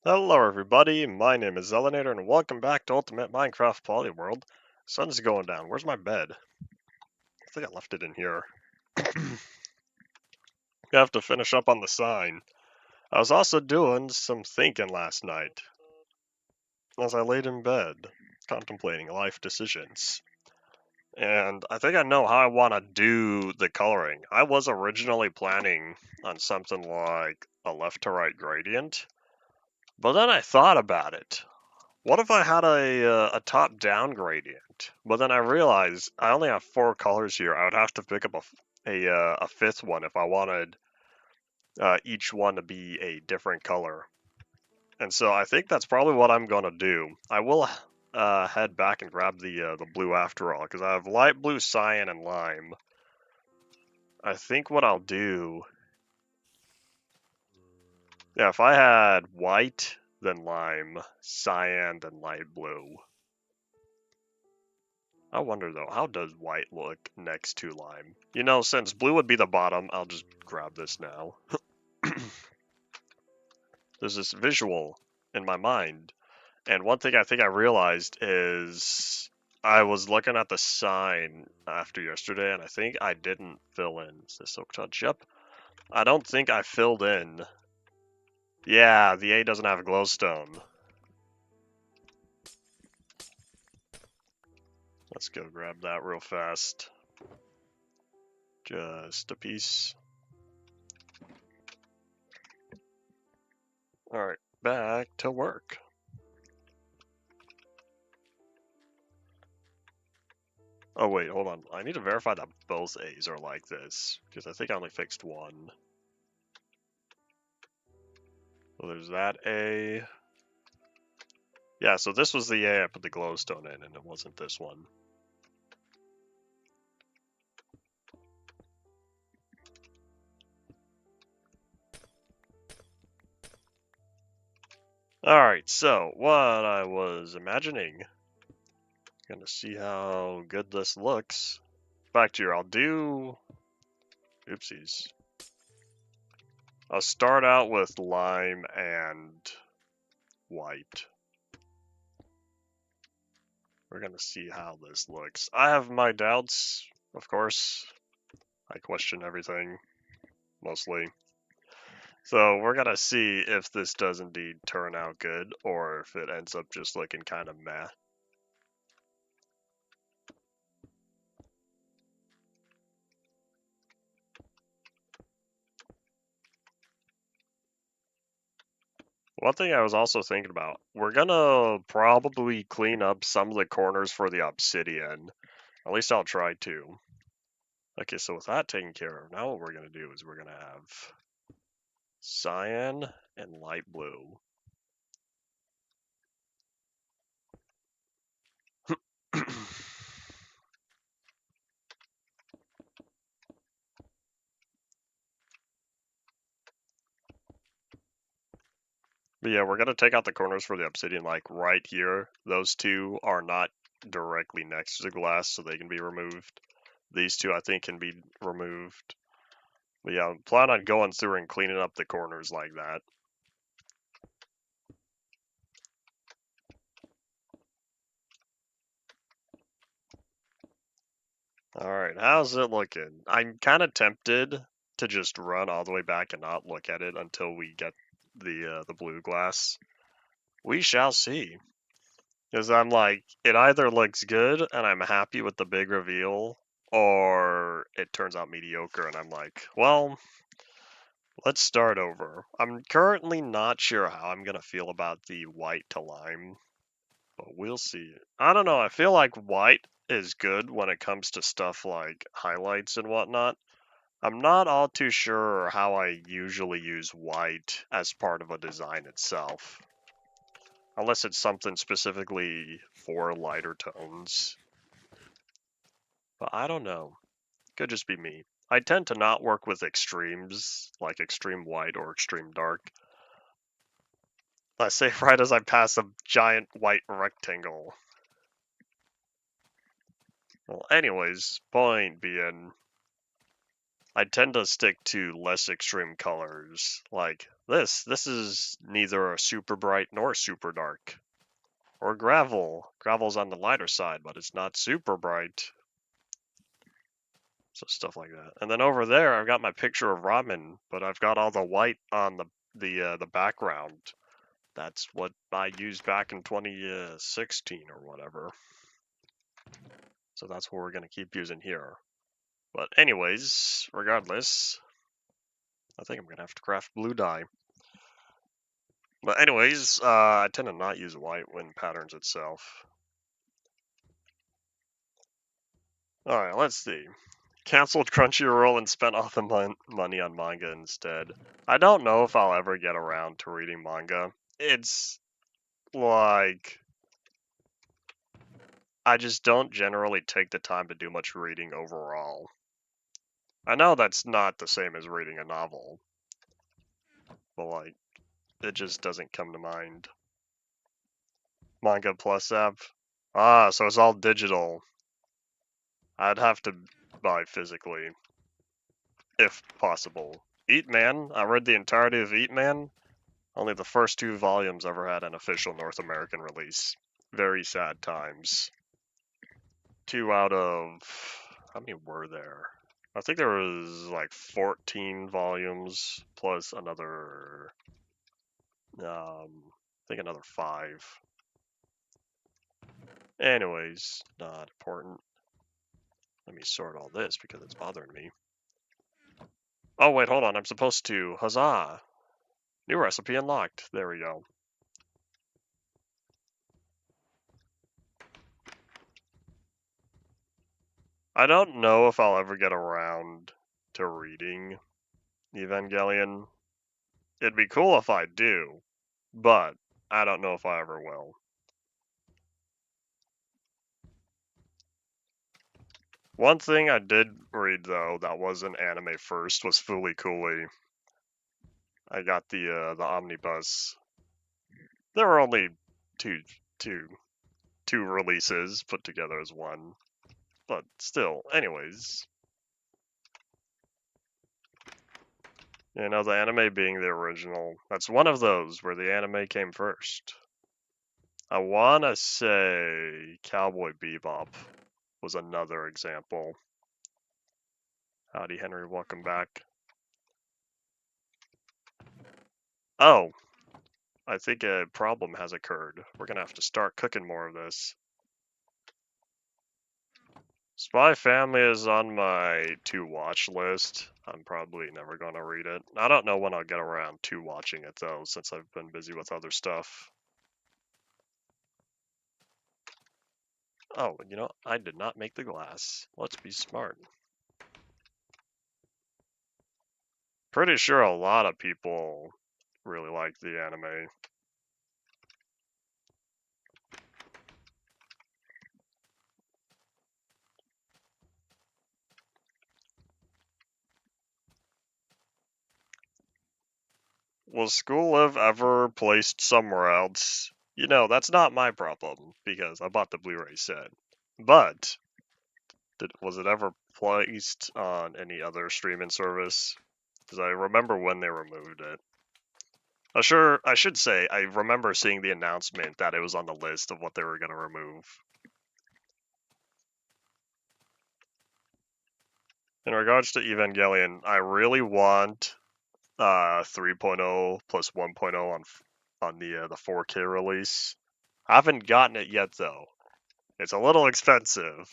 Hello everybody, my name is Zelinator and welcome back to Ultimate Minecraft Polyworld. Sun's going down. Where's my bed? I think I left it in here. I have to finish up on the sign. I was also doing some thinking last night as I laid in bed, contemplating life decisions. And I think I know how I want to do the coloring. I was originally planning on something like a left to right gradient, but then I thought about it. What if I had a top-down gradient? But then I realized I only have 4 colors here. I would have to pick up a fifth one if I wanted each one to be a different color. And so I think that's probably what I'm gonna do. I will head back and grab the blue after all, because I have light blue, cyan, and lime. I think what I'll do, yeah, if I had white, then lime, cyan, then light blue. I wonder though, how does white look next to lime? You know, since blue would be the bottom, I'll just grab this now. There's this visual in my mind, and one thing I think I realized is I was looking at the sign after yesterday, and I think I didn't fill in. Is this Silk Touch? Yep. I don't think I filled in. Yeah, the A doesn't have a glowstone. Let's go grab that real fast. Just a piece. Alright, back to work. Oh wait, hold on. I need to verify that both A's are like this, because I think I only fixed one. So there's that A. Yeah, so this was the A I put the glowstone in, and it wasn't this one. Alright, so what I was imagining. Gonna see how good this looks. Back to here, I'll do... Oopsies. I'll start out with lime and white. We're gonna see how this looks. I have my doubts, of course. I question everything, mostly. So we're gonna see if this does indeed turn out good, or if it ends up just looking kind of meh. One thing I was also thinking about, we're gonna probably clean up some of the corners for the obsidian. At least I'll try to. Okay, so with that taken care of, now what we're gonna do is we're gonna have cyan and light blue. But yeah, we're gonna take out the corners for the obsidian, like right here. Those two are not directly next to the glass, so they can be removed. These two, I think, can be removed. But yeah, plan on going through and cleaning up the corners like that. Alright, how's it looking? I'm kind of tempted to just run all the way back and not look at it until we get the blue glass. We shall see. Because I'm like, it either looks good and I'm happy with the big reveal, or it turns out mediocre and I'm like, well, let's start over. I'm currently not sure how I'm going to feel about the white to lime, but we'll see. I don't know, I feel like white is good when it comes to stuff like highlights and whatnot. I'm not all too sure how I usually use white as part of a design itself. Unless it's something specifically for lighter tones. But I don't know. Could just be me. I tend to not work with extremes, like extreme white or extreme dark. Let's say right as I pass a giant white rectangle. Well, anyways, point being, I tend to stick to less extreme colors. Like this. This is neither a super bright nor super dark. Or gravel. Gravel's on the lighter side, but it's not super bright. So stuff like that. And then over there, I've got my picture of ramen, but I've got all the white on the background. That's what I used back in 2016 or whatever. So that's what we're gonna keep using here. But anyways, regardless, I think I'm gonna have to craft blue dye. But anyways, I tend to not use white when patterns itself. Alright, let's see. Cancelled Crunchyroll and spent all the money on manga instead. I don't know if I'll ever get around to reading manga. It's like I just don't generally take the time to do much reading overall. I know that's not the same as reading a novel, but like it just doesn't come to mind. Manga Plus app. Ah, so it's all digital. I'd have to buy physically, if possible. Eat Man, I read the entirety of Eat Man. Only the first 2 volumes ever had an official North American release. Very sad times. 2 out of... how many were there? I think there was like 14 volumes plus another... I think another 5. Anyways, not important. Let me sort all this because it's bothering me. Oh wait, hold on, I'm supposed to... huzzah! New recipe unlocked. There we go. I don't know if I'll ever get around to reading Evangelion. It'd be cool if I do, but I don't know if I ever will. One thing I did read though that was an anime first was Fooly Cooly. I got the omnibus. There were only two releases put together as one, but still. Anyways, you know, the anime being the original. That's one of those where the anime came first. I wanna say Cowboy Bebop was another example. Howdy, Henry. Welcome back. Oh, I think a problem has occurred. We're gonna have to start cooking more of this. Spy Family is on my to-watch list. I'm probably never gonna read it. I don't know when I'll get around to watching it though, since I've been busy with other stuff. Oh, you know, I did not make the glass. Let's be smart. Pretty sure a lot of people really like the anime. Was School Live ever placed somewhere else? You know, that's not my problem, because I bought the Blu-ray set. But, was it ever placed on any other streaming service? Because I remember when they removed it. I should say, I remember seeing the announcement that it was on the list of what they were going to remove. In regards to Evangelion, I really want 3.0 plus 1.0 on the 4K release. I haven't gotten it yet though. It's a little expensive.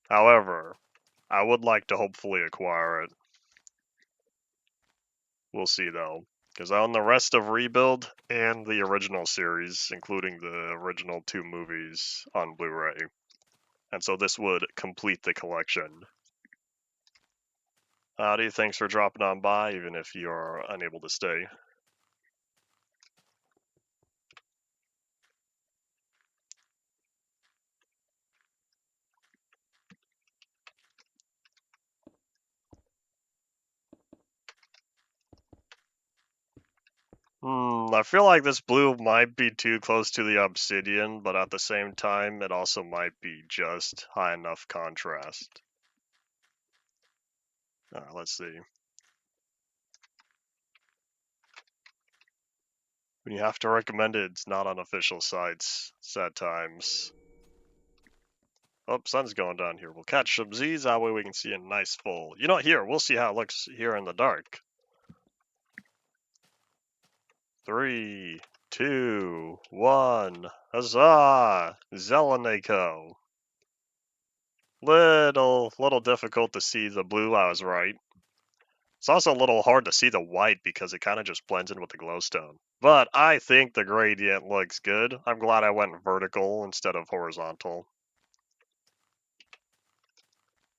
However, I would like to hopefully acquire it. We'll see though, because I own the rest of Rebuild and the original series, including the original 2 movies on Blu-ray. And so this would complete the collection. Howdy, thanks for dropping on by, even if you are unable to stay. I feel like this blue might be too close to the obsidian, but at the same time, it also might be just high enough contrast. Let's see. When you have to recommend it, it's not on official sites. Sad times. Oh, sun's going down here. We'll catch some Z's, that way we can see a nice full. You know what, here, we'll see how it looks here in the dark. 3, 2, 1. Huzzah! Zelenako. Little difficult to see the blue I was right. It's also a little hard to see the white because it kind of just blends in with the glowstone. But I think the gradient looks good. I'm glad I went vertical instead of horizontal.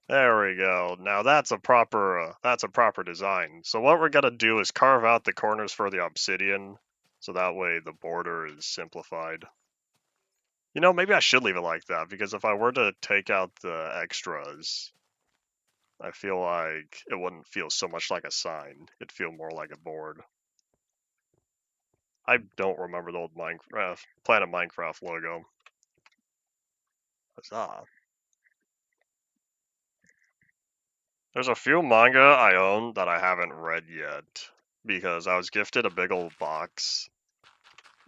There we go. Now that's a proper design. So what we're gonna do is carve out the corners for the obsidian, so that way the border is simplified. You know, maybe I should leave it like that, because if I were to take out the extras, I feel like it wouldn't feel so much like a sign. It'd feel more like a board. I don't remember the old Planet Minecraft logo. Huzzah. There's a few manga I own that I haven't read yet, because I was gifted a big old box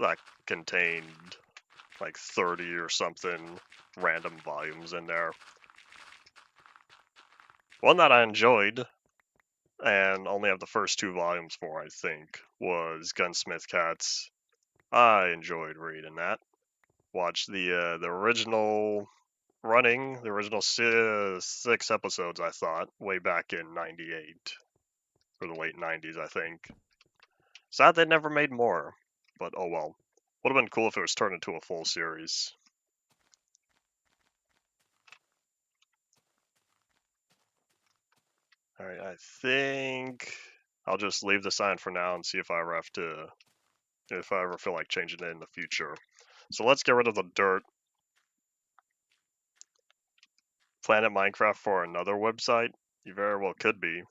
that contained like 30 or something random volumes in there. One that I enjoyed, and only have the first 2 volumes for, I think, was Gunsmith Cats. I enjoyed reading that. Watched the original running, the original 6 episodes, I thought, way back in 98, or the late 90s, I think. Sad they never made more, but oh well. Would have been cool if it was turned into a full series. Alright, I think I'll just leave the sign for now and see if I ever feel like changing it in the future. So let's get rid of the dirt. Planet Minecraft for another website? You very well could be.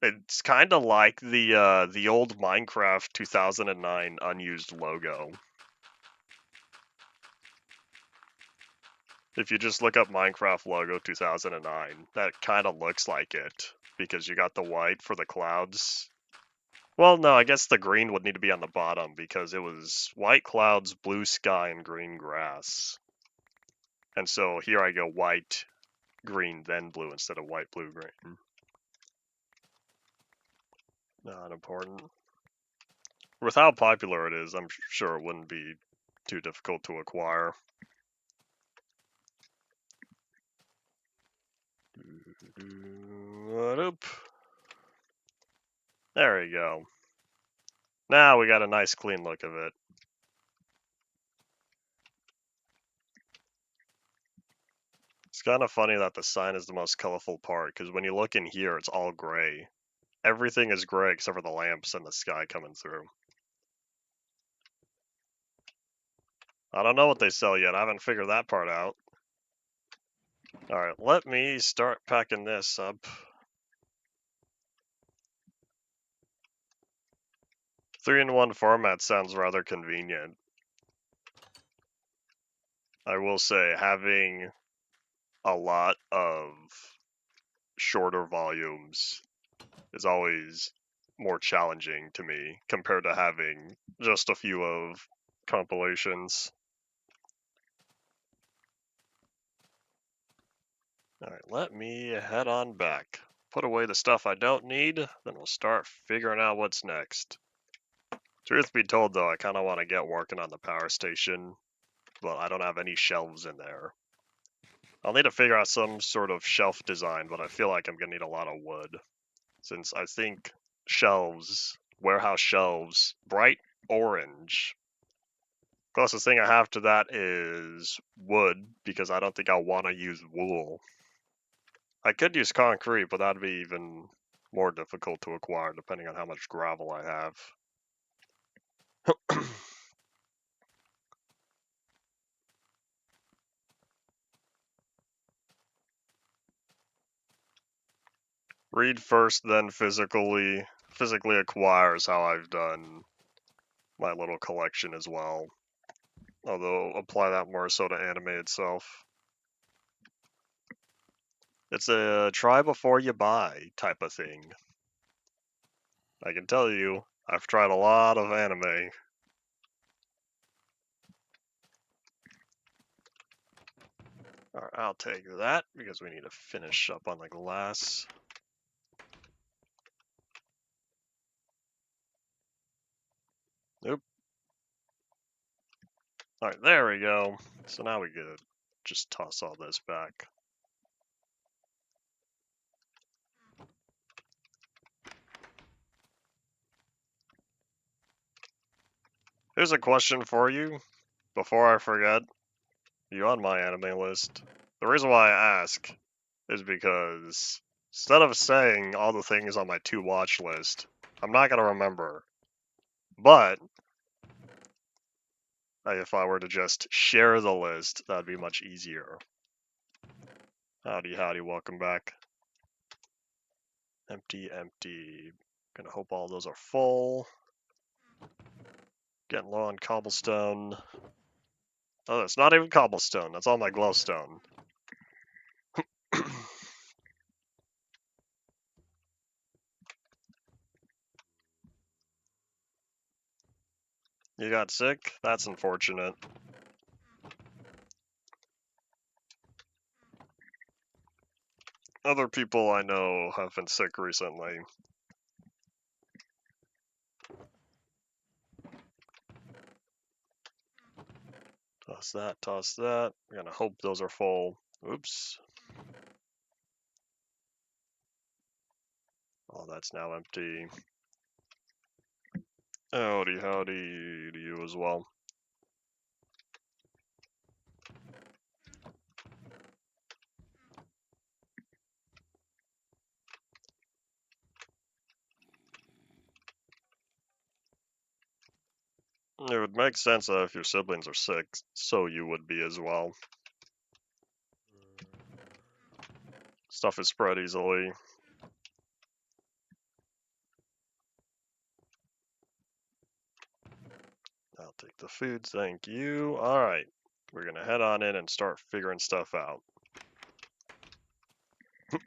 It's kind of like the old Minecraft 2009 unused logo. If you just look up Minecraft logo 2009, that kind of looks like it, because you got the white for the clouds. Well, no, I guess the green would need to be on the bottom, because it was white clouds, blue sky, and green grass. And so here I go white, green, then blue, instead of white, blue, green. Not important. With how popular it is, I'm sure it wouldn't be too difficult to acquire. There we go. Now we got a nice clean look of it. It's kind of funny that the sign is the most colorful part, because when you look in here, it's all gray. Everything is gray except for the lamps and the sky coming through. I don't know what they sell yet. I haven't figured that part out. Alright, let me start packing this up. 3-in-1 format sounds rather convenient. I will say, having a lot of shorter volumes is always more challenging to me compared to having just a few of compilations. Alright, let me head on back. Put away the stuff I don't need, then we'll start figuring out what's next. Truth be told though, I kind of want to get working on the power station, but I don't have any shelves in there. I'll need to figure out some sort of shelf design, but I feel like I'm going to need a lot of wood. Since I think shelves, warehouse shelves, bright orange. Closest thing I have to that is wood, because I don't think I'll want to use wool. I could use concrete, but that'd be even more difficult to acquire depending on how much gravel I have. Read first, then physically acquires how I've done my little collection as well. Although apply that more so to anime itself. It's a try before you buy type of thing. I can tell you, I've tried a lot of anime. Alright, I'll take that because we need to finish up on the glass. Nope. Alright, there we go. So now we could just toss all this back. Here's a question for you, before I forget. You on my anime list? The reason why I ask is because instead of saying all the things on my to watch list, I'm not gonna remember. But if I were to just share the list, that'd be much easier. Howdy, howdy, welcome back. Empty, empty. Gonna hope all those are full. Getting low on cobblestone. Oh, it's not even cobblestone, that's all my glowstone. You got sick? That's unfortunate. Other people I know have been sick recently. Toss that, toss that. I'm gonna hope those are full. Oops. Oh, that's now empty. Howdy, howdy to you as well. It would make sense that if your siblings are sick, so you would be as well. Stuff is spread easily. I'll take the food, thank you. Alright, we're gonna head on in and start figuring stuff out.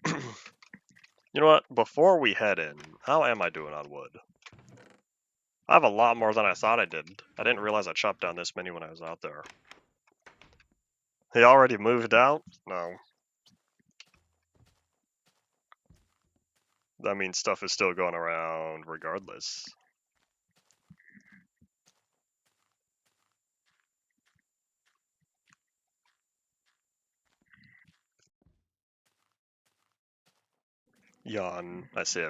You know what, before we head in, how am I doing on wood? I have a lot more than I thought I did. I didn't realize I chopped down this many when I was out there. He already moved out? No. That means stuff is still going around regardless. Yawn, I say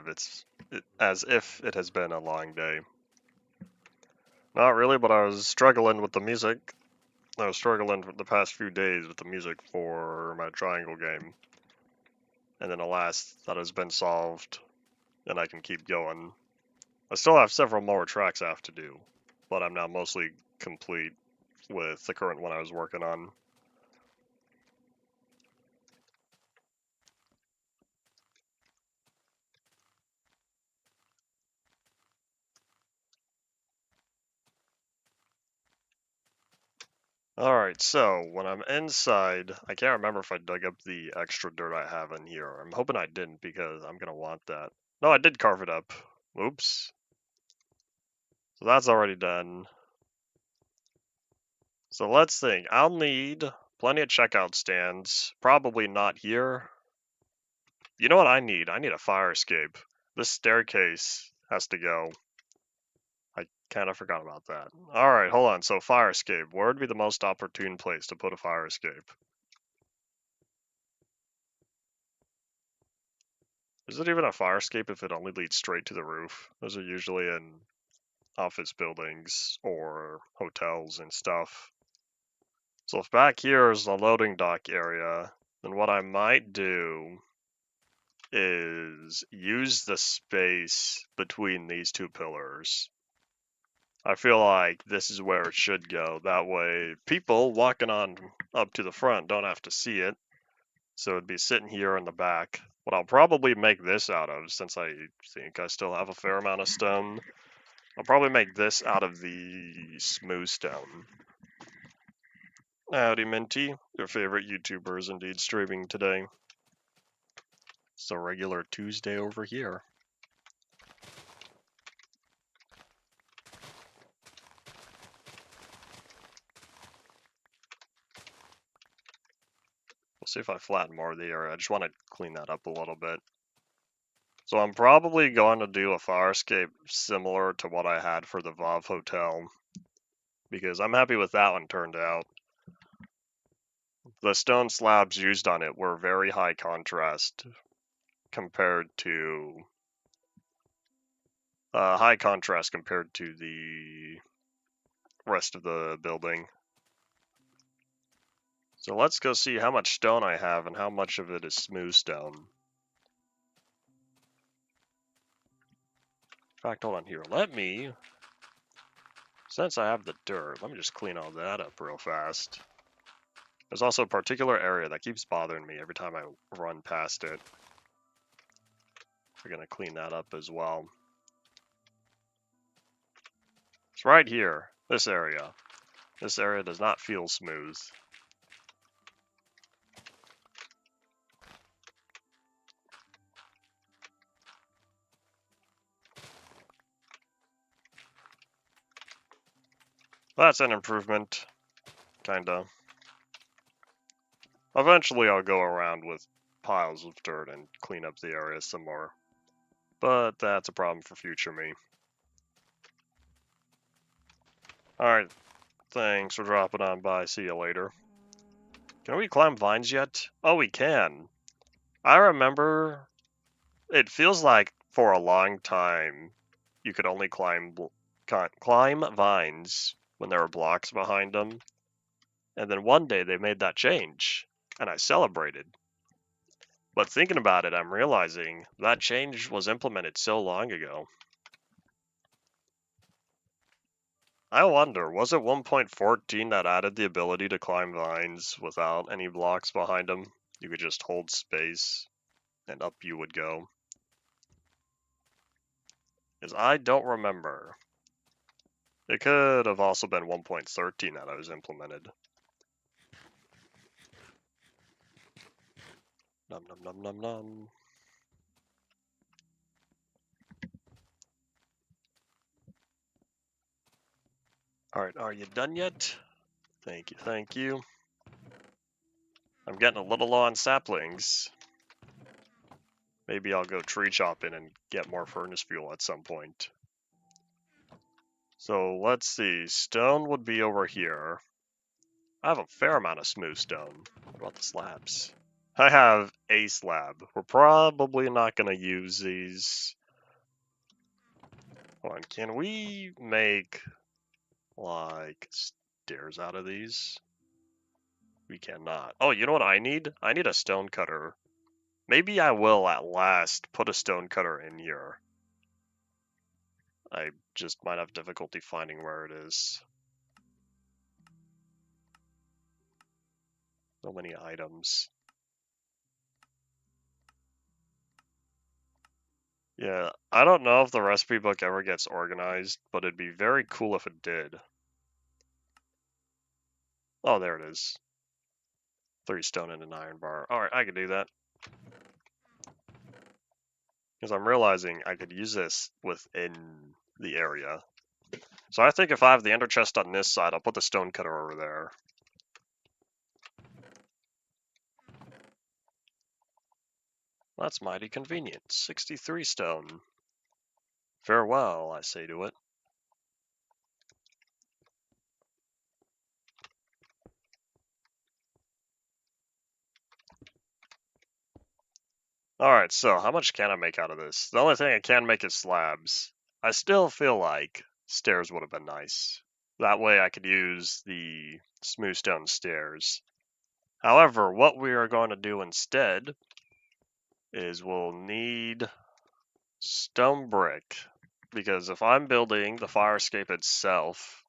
as if it has been a long day. Not really, but I was struggling with the music. I was struggling for the past few days with the music for my triangle game. And then alas, that has been solved, and I can keep going. I still have several more tracks I have to do, but I'm now mostly complete with the current one I was working on. Alright, so when I'm inside, I can't remember if I dug up the extra dirt I have in here. I'm hoping I didn't because I'm gonna want that. No, I did carve it up. Oops. So that's already done. So let's think. I'll need plenty of checkout stands. Probably not here. You know what I need? I need a fire escape. This staircase has to go. I kind of forgot about that. Alright, hold on. So fire escape. Where would be the most opportune place to put a fire escape? Is it even a fire escape if it only leads straight to the roof? Those are usually in office buildings or hotels and stuff. So if back here is the loading dock area, then what I might do is use the space between these two pillars. I feel like this is where it should go. That way people walking on up to the front don't have to see it. So it'd be sitting here in the back. What I'll probably make this out of, since I think I still have a fair amount of stone, I'll probably make this out of the smooth stone. Howdy Minty, your favorite YouTuber is indeed streaming today. It's a regular Tuesday over here. We'll see if I flatten more of the area. I just want to clean that up a little bit. So I'm probably going to do a fire escape similar to what I had for the Vav Hotel, because I'm happy with that one turned out. The stone slabs used on it were very high contrast compared to the rest of the building. So let's go see how much stone I have and how much of it is smooth stone. In fact, hold on here. Since I have the dirt, let me just clean all that up real fast. There's also a particular area that keeps bothering me every time I run past it. We're going to clean that up as well. It's right here, this area. This area does not feel smooth. That's an improvement, kinda. Eventually I'll go around with piles of dirt and clean up the area some more. But that's a problem for future me. Alright, thanks for dropping on by. See you later. Can we climb vines yet? Oh, we can. I remember it feels like for a long time you could only climb vines when there were blocks behind them. And then one day they made that change, and I celebrated. But thinking about it, I'm realizing that change was implemented so long ago. I wonder, was it 1.14 that added the ability to climb vines without any blocks behind them? You could just hold space, and up you would go. Because I don't remember. It could have also been 1.13 that was implemented. Nom nom nom nom nom. Alright, are you done yet? Thank you, thank you. I'm getting a little low on saplings. Maybe I'll go tree chopping and get more furnace fuel at some point. So let's see, stone would be over here. I have a fair amount of smooth stone. What about the slabs? I have a slab. We're probably not going to use these. Hold on, can we make, like, stairs out of these? We cannot. Oh, you know what I need? I need a stone cutter. Maybe I will at last put a stone cutter in here. I just might have difficulty finding where it is. So many items. Yeah, I don't know if the recipe book ever gets organized, but it'd be very cool if it did. Oh, there it is. 3 stone and an iron bar. Alright, I could do that. Because I'm realizing I could use this within the area. So I think if I have the ender chest on this side, I'll put the stone cutter over there. That's mighty convenient. 63 stone. Farewell, I say to it. Alright, so how much can I make out of this? The only thing I can make is slabs. I still feel like stairs would have been nice. That way I could use the smooth stone stairs. However, what we are going to do instead is we'll need stone brick. Because if I'm building the fire escape itself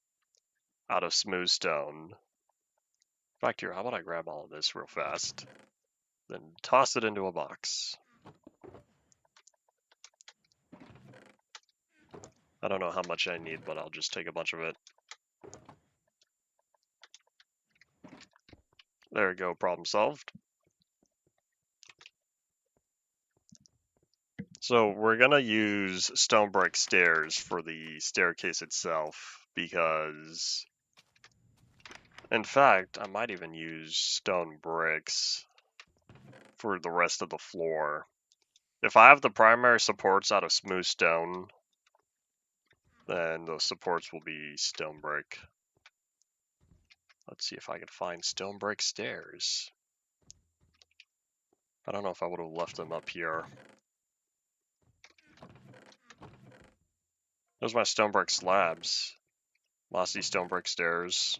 out of smooth stone, in fact here, how about I grab all of this real fast, then toss it into a box. I don't know how much I need, but I'll just take a bunch of it. There we go, problem solved. So we're gonna use stone brick stairs for the staircase itself because, in fact, I might even use stone bricks for the rest of the floor. If I have the primary supports out of smooth stone, then those supports will be stone brick. Let's see if I can find stone brick stairs. I don't know if I would have left them up here. Those are my stone brick slabs. Mossy stone brick stairs.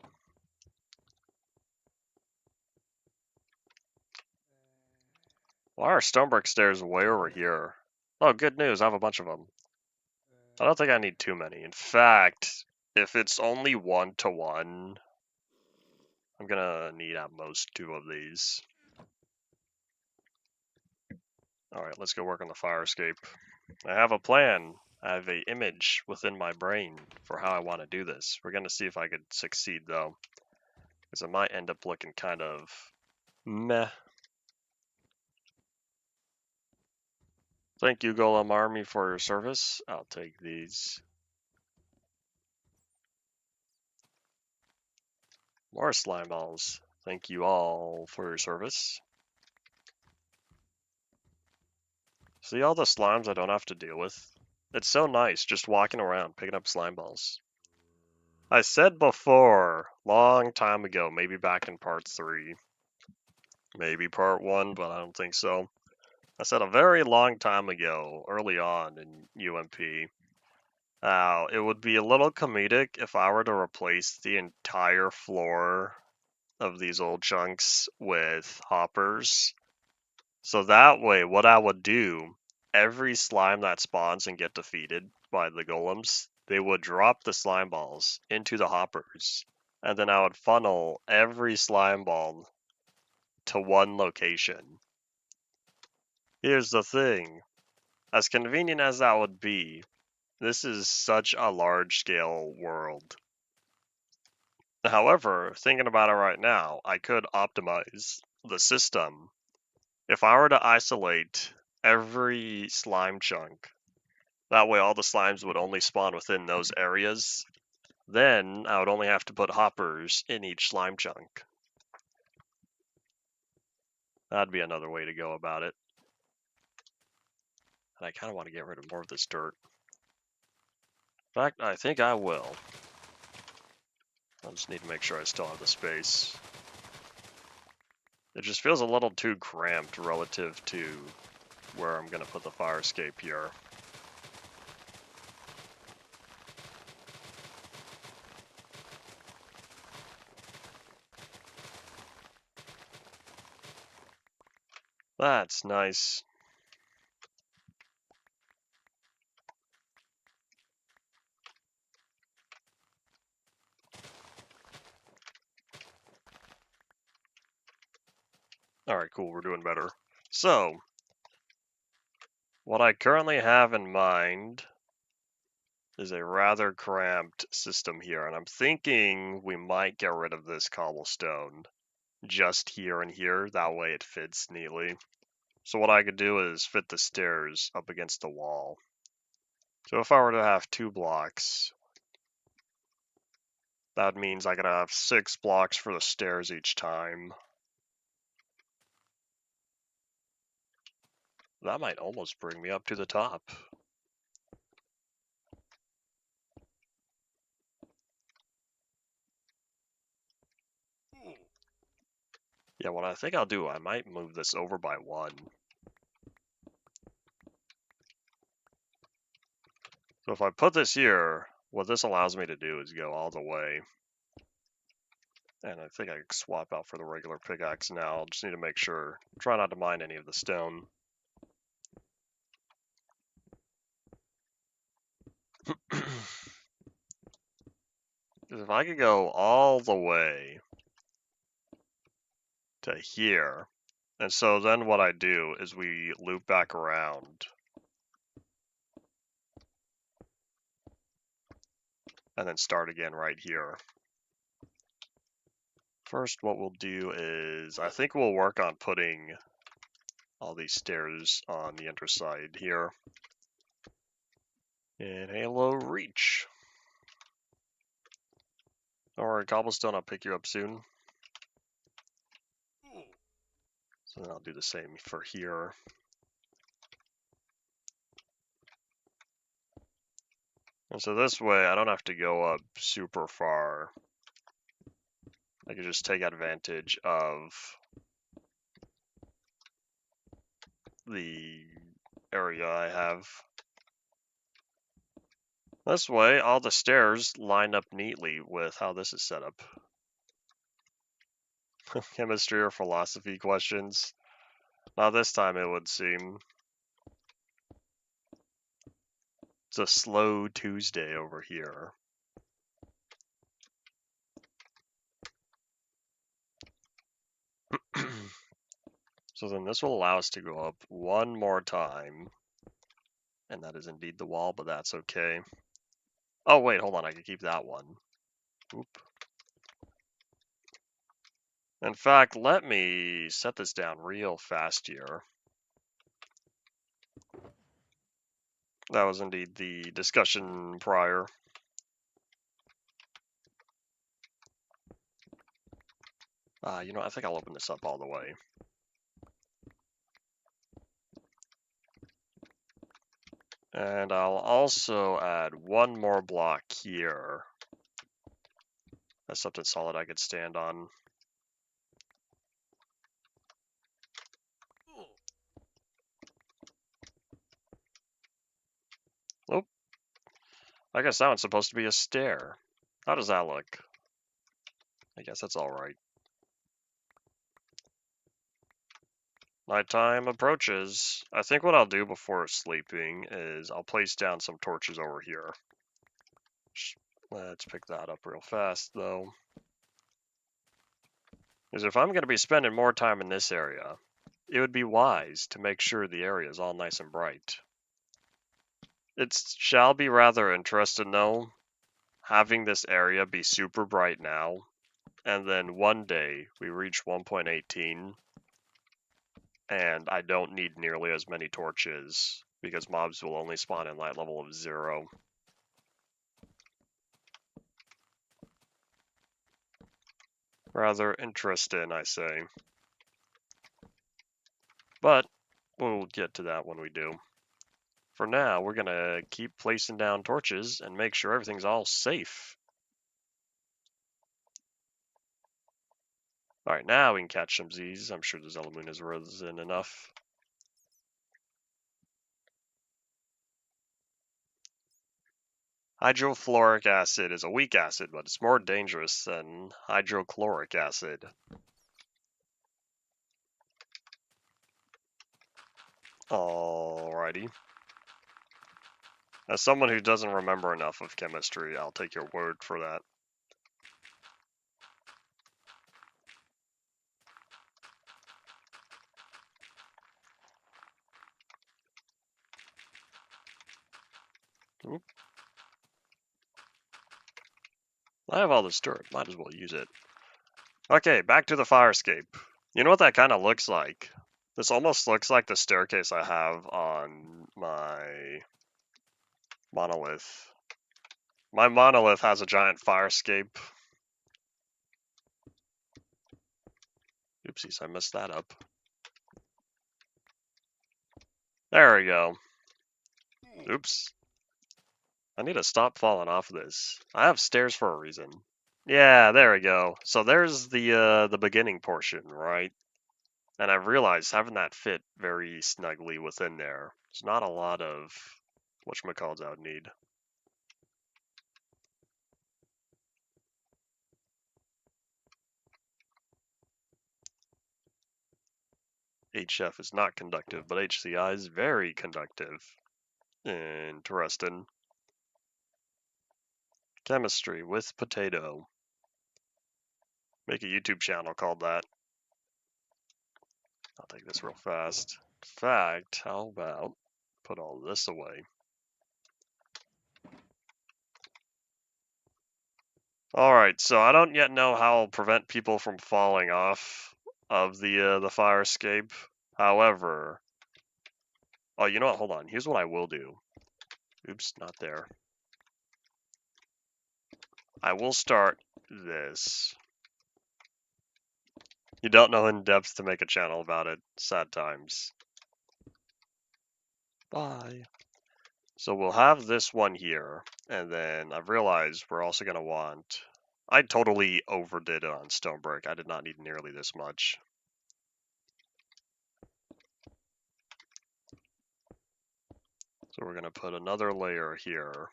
Why are stone brick stairs way over here? Oh, good news, I have a bunch of them. I don't think I need too many. In fact, if it's only 1-to-1, I'm gonna need at most 2 of these. Alright, let's go work on the fire escape. I have a plan. I have an image within my brain for how I want to do this. We're gonna see if I could succeed though, because it might end up looking kind of meh. Thank you, Golem Army, for your service. I'll take these. More slime balls. Thank you all for your service. See all the slimes I don't have to deal with? It's so nice just walking around picking up slime balls. I said before, long time ago, maybe back in part 3, maybe part 1, but I don't think so. I said a very long time ago, early on in UMP, it would be a little comedic if I were to replace the entire floor of these old chunks with hoppers. So that way, what I would do, every slime that spawns and get defeated by the golems, they would drop the slime balls into the hoppers, and then I would funnel every slime ball to one location. Here's the thing, as convenient as that would be, this is such a large-scale world. However, thinking about it right now, I could optimize the system. If I were to isolate every slime chunk, that way all the slimes would only spawn within those areas, then I would only have to put hoppers in each slime chunk. That'd be another way to go about it. And I kind of want to get rid of more of this dirt. In fact, I think I will. I just need to make sure I still have the space. It just feels a little too cramped relative to where I'm going to put the fire escape here. That's nice. Alright, cool, we're doing better. So, what I currently have in mind is a rather cramped system here, and I'm thinking we might get rid of this cobblestone just here and here, that way it fits neatly. So what I could do is fit the stairs up against the wall. So if I were to have 2 blocks, that means I could have 6 blocks for the stairs each time. That might almost bring me up to the top. Yeah, what I think I'll do, I might move this over by 1. So if I put this here, what this allows me to do is go all the way. And I think I can swap out for the regular pickaxe now. I'll just need to make sure. Try not to mine any of the stone. If I could go all the way to here, and so then what I do is we loop back around. And then start again right here. First, what we'll do is, I think we'll work on putting all these stairs on the underside here. And Halo Reach. Alright, Cobblestone, I'll pick you up soon. So then I'll do the same for here. And so this way, I don't have to go up super far. I can just take advantage of the area I have. This way, all the stairs line up neatly with how this is set up. Chemistry or philosophy questions? Not this time, it would seem. It's a slow Tuesday over here. So then this will allow us to go up one more time. And that is indeed the wall, but that's okay. Oh, wait, hold on. I can keep that one. Oop. In fact, let me set this down real fast here. That was indeed the discussion prior. You know, I think I'll open this up all the way. And I'll also add one more block here. That's something solid I could stand on. Oh, I guess that one's supposed to be a stair. How does that look? I guess that's alright. Nighttime approaches. I think what I'll do before sleeping is I'll place down some torches over here. Let's pick that up real fast, though. Because if I'm going to be spending more time in this area, it would be wise to make sure the area is all nice and bright. It shall be rather interesting, though, having this area be super bright now, and then one day we reach 1.18, and I don't need nearly as many torches, because mobs will only spawn in light level of 0. Rather interesting, I say. But we'll get to that when we do. For now, we're going to keep placing down torches and make sure everything's all safe. Alright, now we can catch some Z's. I'm sure the Zelamoon has risen enough. Hydrofluoric acid is a weak acid, but it's more dangerous than hydrochloric acid. Alrighty. As someone who doesn't remember enough of chemistry, I'll take your word for that. Oop. I have all this dirt, might as well use it. Okay, back to the fire escape. You know what that kind of looks like? This almost looks like the staircase I have on my monolith. My monolith has a giant fire escape. Oopsies, I messed that up. There we go. Oops. I need to stop falling off this. I have stairs for a reason. Yeah, there we go. So there's the beginning portion, right? And I've realized having that fit very snugly within there. There's not a lot of whatchamacalls I would need. HF is not conductive, but HCI is very conductive. Interesting. Chemistry with potato. Make a YouTube channel called that. I'll take this real fast. In fact, how about put all this away? Alright, so I don't yet know how I'll prevent people from falling off of the fire escape. However, oh, you know what? Hold on. Here's what I will do. Oops, not there. I will start this. You don't know in depth to make a channel about it. Sad times. Bye. So we'll have this one here, and then I've realized we're also going to want... I totally overdid it on stone brick. I did not need nearly this much. So we're going to put another layer here,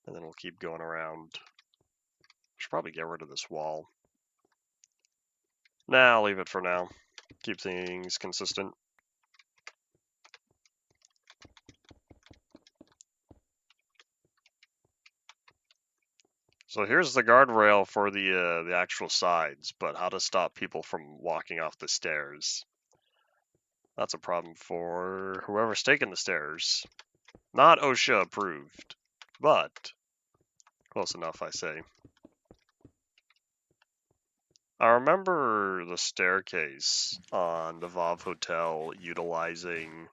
and then we'll keep going around. Should probably get rid of this wall. Nah, I'll leave it for now. Keep things consistent. So here's the guardrail for the actual sides, but how to stop people from walking off the stairs. That's a problem for whoever's taking the stairs. Not OSHA approved, but close enough, I say. I remember the staircase on the Vav Hotel utilizing...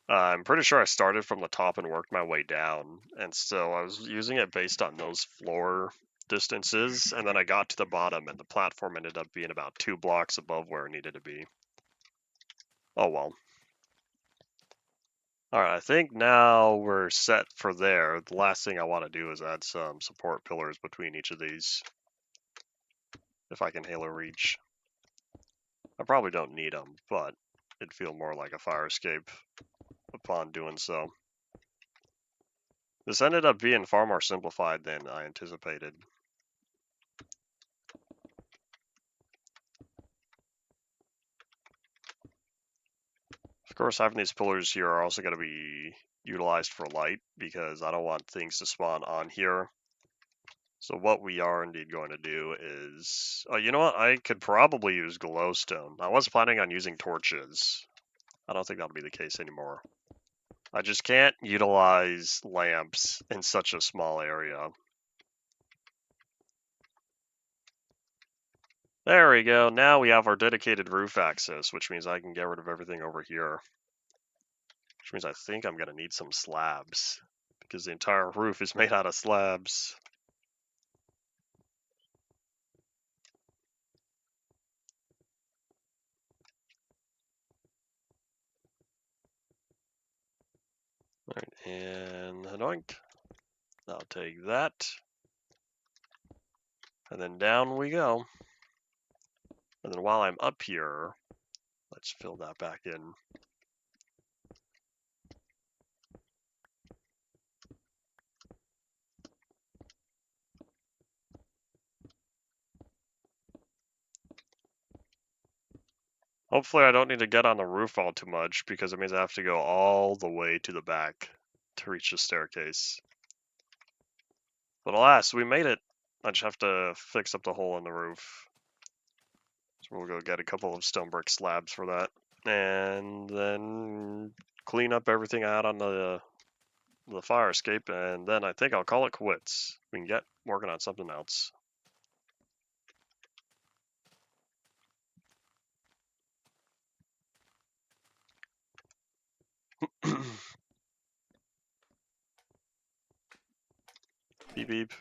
I'm pretty sure I started from the top and worked my way down, and so I was using it based on those floor distances, and then I got to the bottom, and the platform ended up being about 2 blocks above where it needed to be. Oh well. Alright, I think now we're set for there. The last thing I want to do is add some support pillars between each of these. If I can halo reach. I probably don't need them, but it'd feel more like a fire escape upon doing so. This ended up being far more simplified than I anticipated. Of course, having these pillars here are also going to be utilized for light because I don't want things to spawn on here. So what we are indeed going to do is... Oh, you know what? I could probably use glowstone. I was planning on using torches. I don't think that'll be the case anymore. I just can't utilize lamps in such a small area. There we go. Now we have our dedicated roof access, which means I can get rid of everything over here. Which means I think I'm going to need some slabs, because the entire roof is made out of slabs. Alright, and anoint. I'll take that. And then down we go. And then while I'm up here, let's fill that back in. Hopefully I don't need to get on the roof all too much, because it means I have to go all the way to the back to reach the staircase. But alas, we made it. I just have to fix up the hole in the roof. So we'll go get a couple of stone brick slabs for that. And then clean up everything out on the fire escape, and then I think I'll call it quits. We can get working on something else. Beep beep.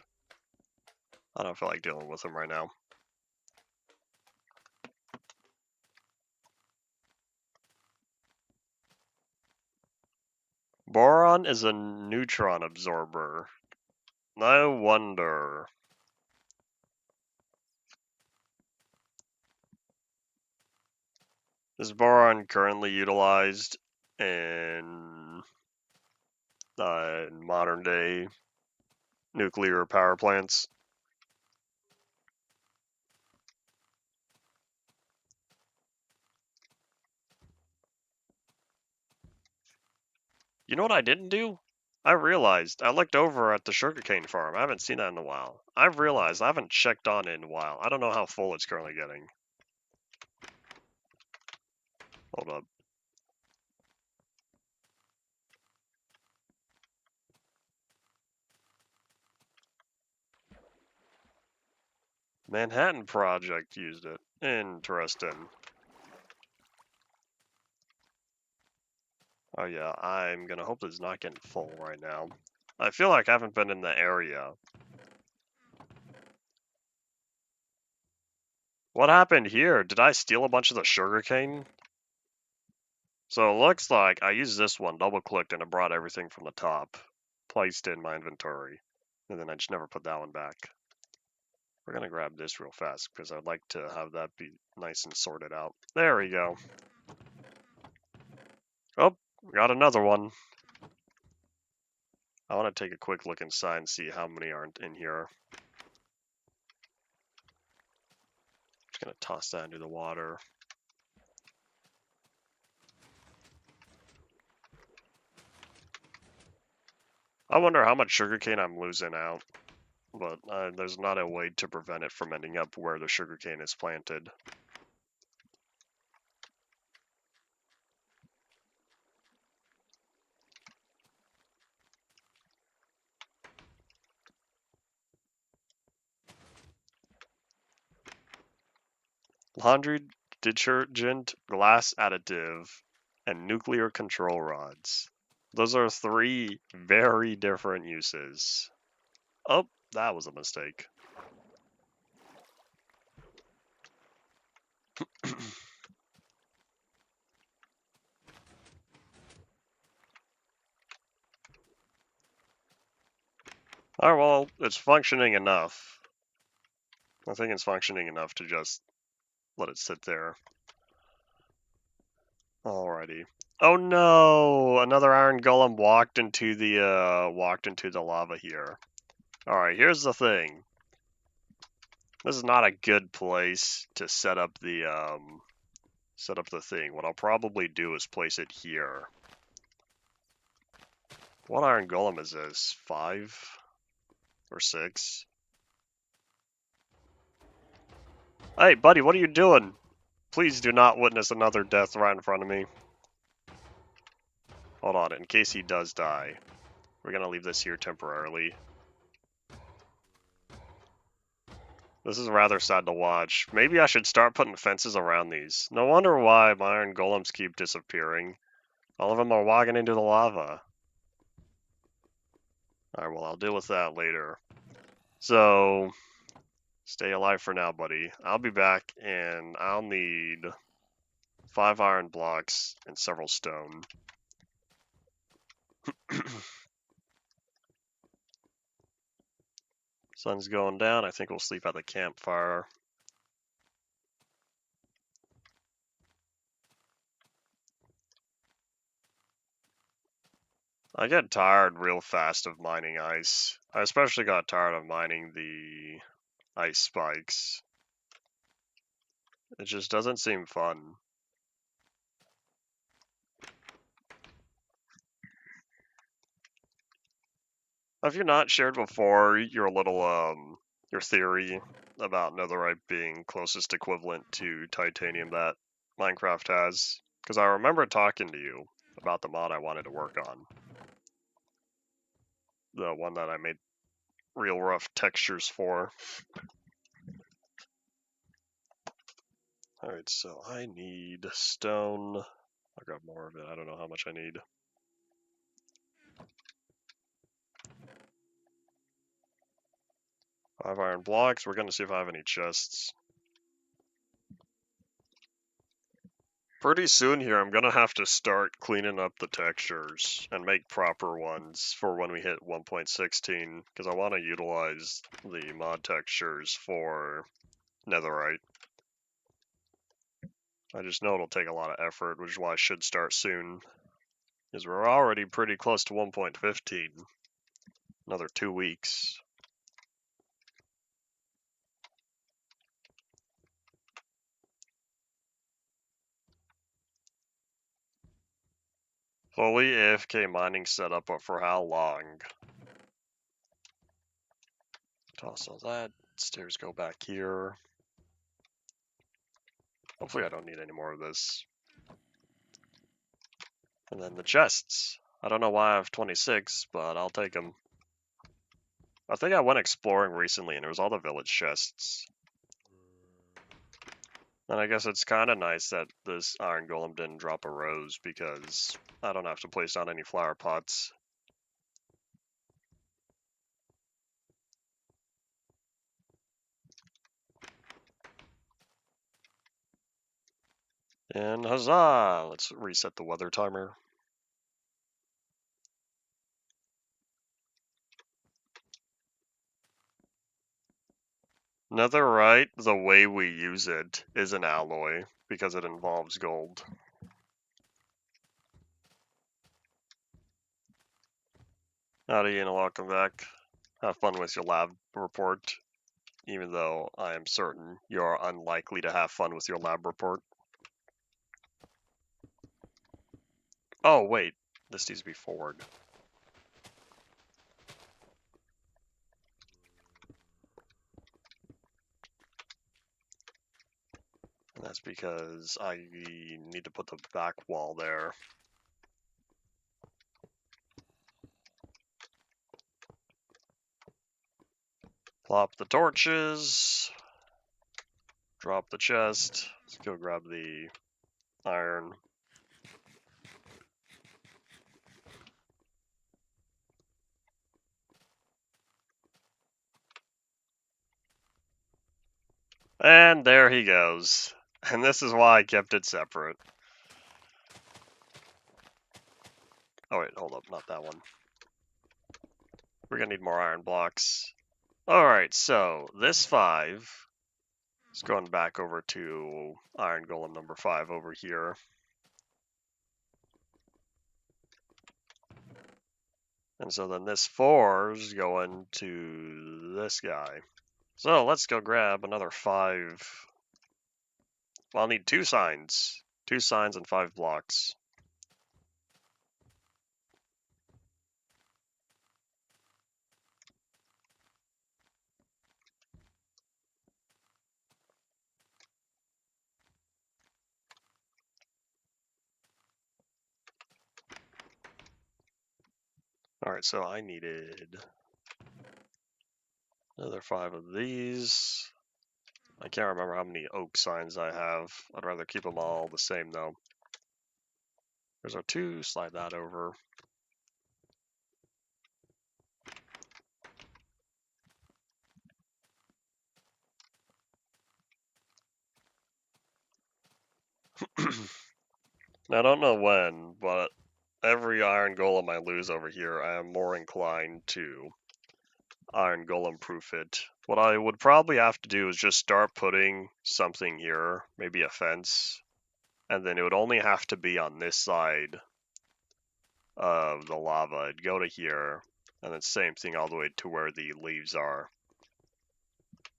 I don't feel like dealing with him right now. Boron is a neutron absorber. No wonder. Is boron currently utilized in modern day nuclear power plants? You know what I didn't do? I realized, I looked over at the sugarcane farm. I haven't seen that in a while. I've realized I haven't checked on it in a while. I don't know how full it's currently getting. Hold up. Manhattan Project used it. Interesting. Oh yeah, I'm gonna hope it's not getting full right now. I feel like I haven't been in the area. What happened here? Did I steal a bunch of the sugarcane? So it looks like I used this one, double-clicked, and it brought everything from the top. Placed in my inventory. And then I just never put that one back. We're gonna grab this real fast, because I'd like to have that be nice and sorted out. There we go. Oh, got another one. I want to take a quick look inside and see how many aren't in here. Just gonna toss that into the water. I wonder how much sugarcane I'm losing out, but there's not a way to prevent it from ending up where the sugarcane is planted. Laundry detergent, glass additive, and nuclear control rods. Those are three very different uses. Oh, that was a mistake. Alright, well, it's functioning enough. I think it's functioning enough to just let it sit there. Alrighty. Oh no! Another iron golem walked into the lava here. Alright, here's the thing. This is not a good place to set up the thing. What I'll probably do is place it here. What iron golem is this? 5 or 6? Hey, buddy, what are you doing? Please do not witness another death right in front of me. Hold on, in case he does die. We're gonna leave this here temporarily. This is rather sad to watch. Maybe I should start putting fences around these. No wonder why my iron golems keep disappearing. All of them are walking into the lava. Alright, well, I'll deal with that later. So, stay alive for now, buddy. I'll be back, and I'll need 5 iron blocks and several stone. Sun's going down. I think we'll sleep at the campfire. I get tired real fast of mining ice. I especially got tired of mining the ice spikes. It just doesn't seem fun. Have you not shared before your little your theory about netherite being closest equivalent to titanium that Minecraft has? Because I remember talking to you about the mod I wanted to work on. The one that I made real rough textures for. Alright, so I need stone. I'll grab more of it. I don't know how much I need. Five iron blocks. We're going to see if I have any chests. Pretty soon here, I'm going to have to start cleaning up the textures and make proper ones for when we hit 1.16, because I want to utilize the mod textures for netherite. I just know it'll take a lot of effort, which is why I should start soon, because we're already pretty close to 1.15. Another 2 weeks. Fully AFK mining setup, but for how long? Toss all that. Stairs go back here. Hopefully I don't need any more of this. And then the chests. I don't know why I have 26, but I'll take them. I think I went exploring recently and it was all the village chests. And I guess it's kind of nice that this iron golem didn't drop a rose, because I don't have to place down any flower pots. And huzzah! Let's reset the weather timer. Netherite, the way we use it, is an alloy, because it involves gold. Howdy and welcome back. Have fun with your lab report, even though I am certain you are unlikely to have fun with your lab report. Oh, wait. This needs to be forward. And that's because I need to put the back wall there. Plop the torches. Drop the chest. Let's go grab the iron. And there he goes. And this is why I kept it separate. Oh wait, hold up, not that one. We're gonna need more iron blocks. Alright, so this 5 is going back over to iron golem number 5 over here. And so then this 4 is going to this guy. So let's go grab another 5. Well, I'll need 2 signs. 2 signs and 5 blocks. Alright, so I needed another 5 of these. I can't remember how many oak signs I have. I'd rather keep them all the same though. There's our 2, slide that over. Now, I don't know when, but every iron golem I lose over here, I am more inclined to iron golem proof it. What I would probably have to do is just start putting something here, maybe a fence, and then it would only have to be on this side of the lava. It'd go to here, and then same thing all the way to where the leaves are.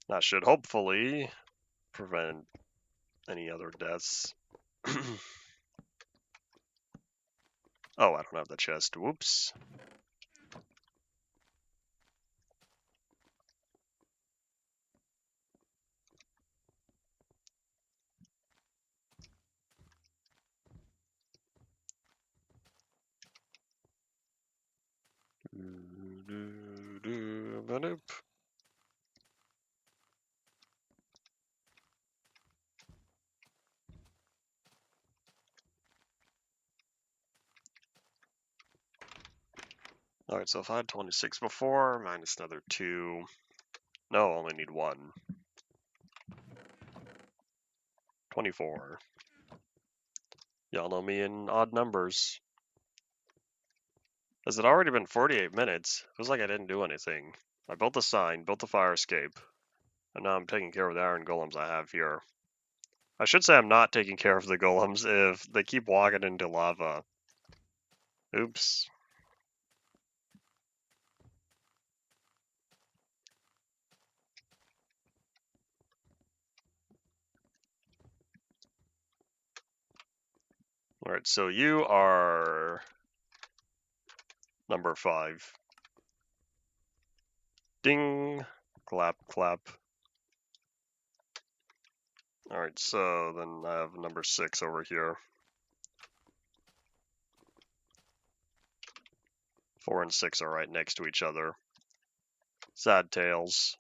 That should hopefully prevent any other deaths. Oh, I don't have the chest. Whoops. Alright, so if I had 26 before, minus another 2. No, only need 1. 24. Y'all know me in odd numbers. Has it already been 48 minutes? Feels like I didn't do anything. I built the sign, built the fire escape, and now I'm taking care of the iron golems I have here. I should say I'm not taking care of the golems if they keep walking into lava. Oops. Alright, so you are number 5. Ding! Clap, clap. Alright, so then I have number 6 over here. 4 and 6 are right next to each other. Sad tales.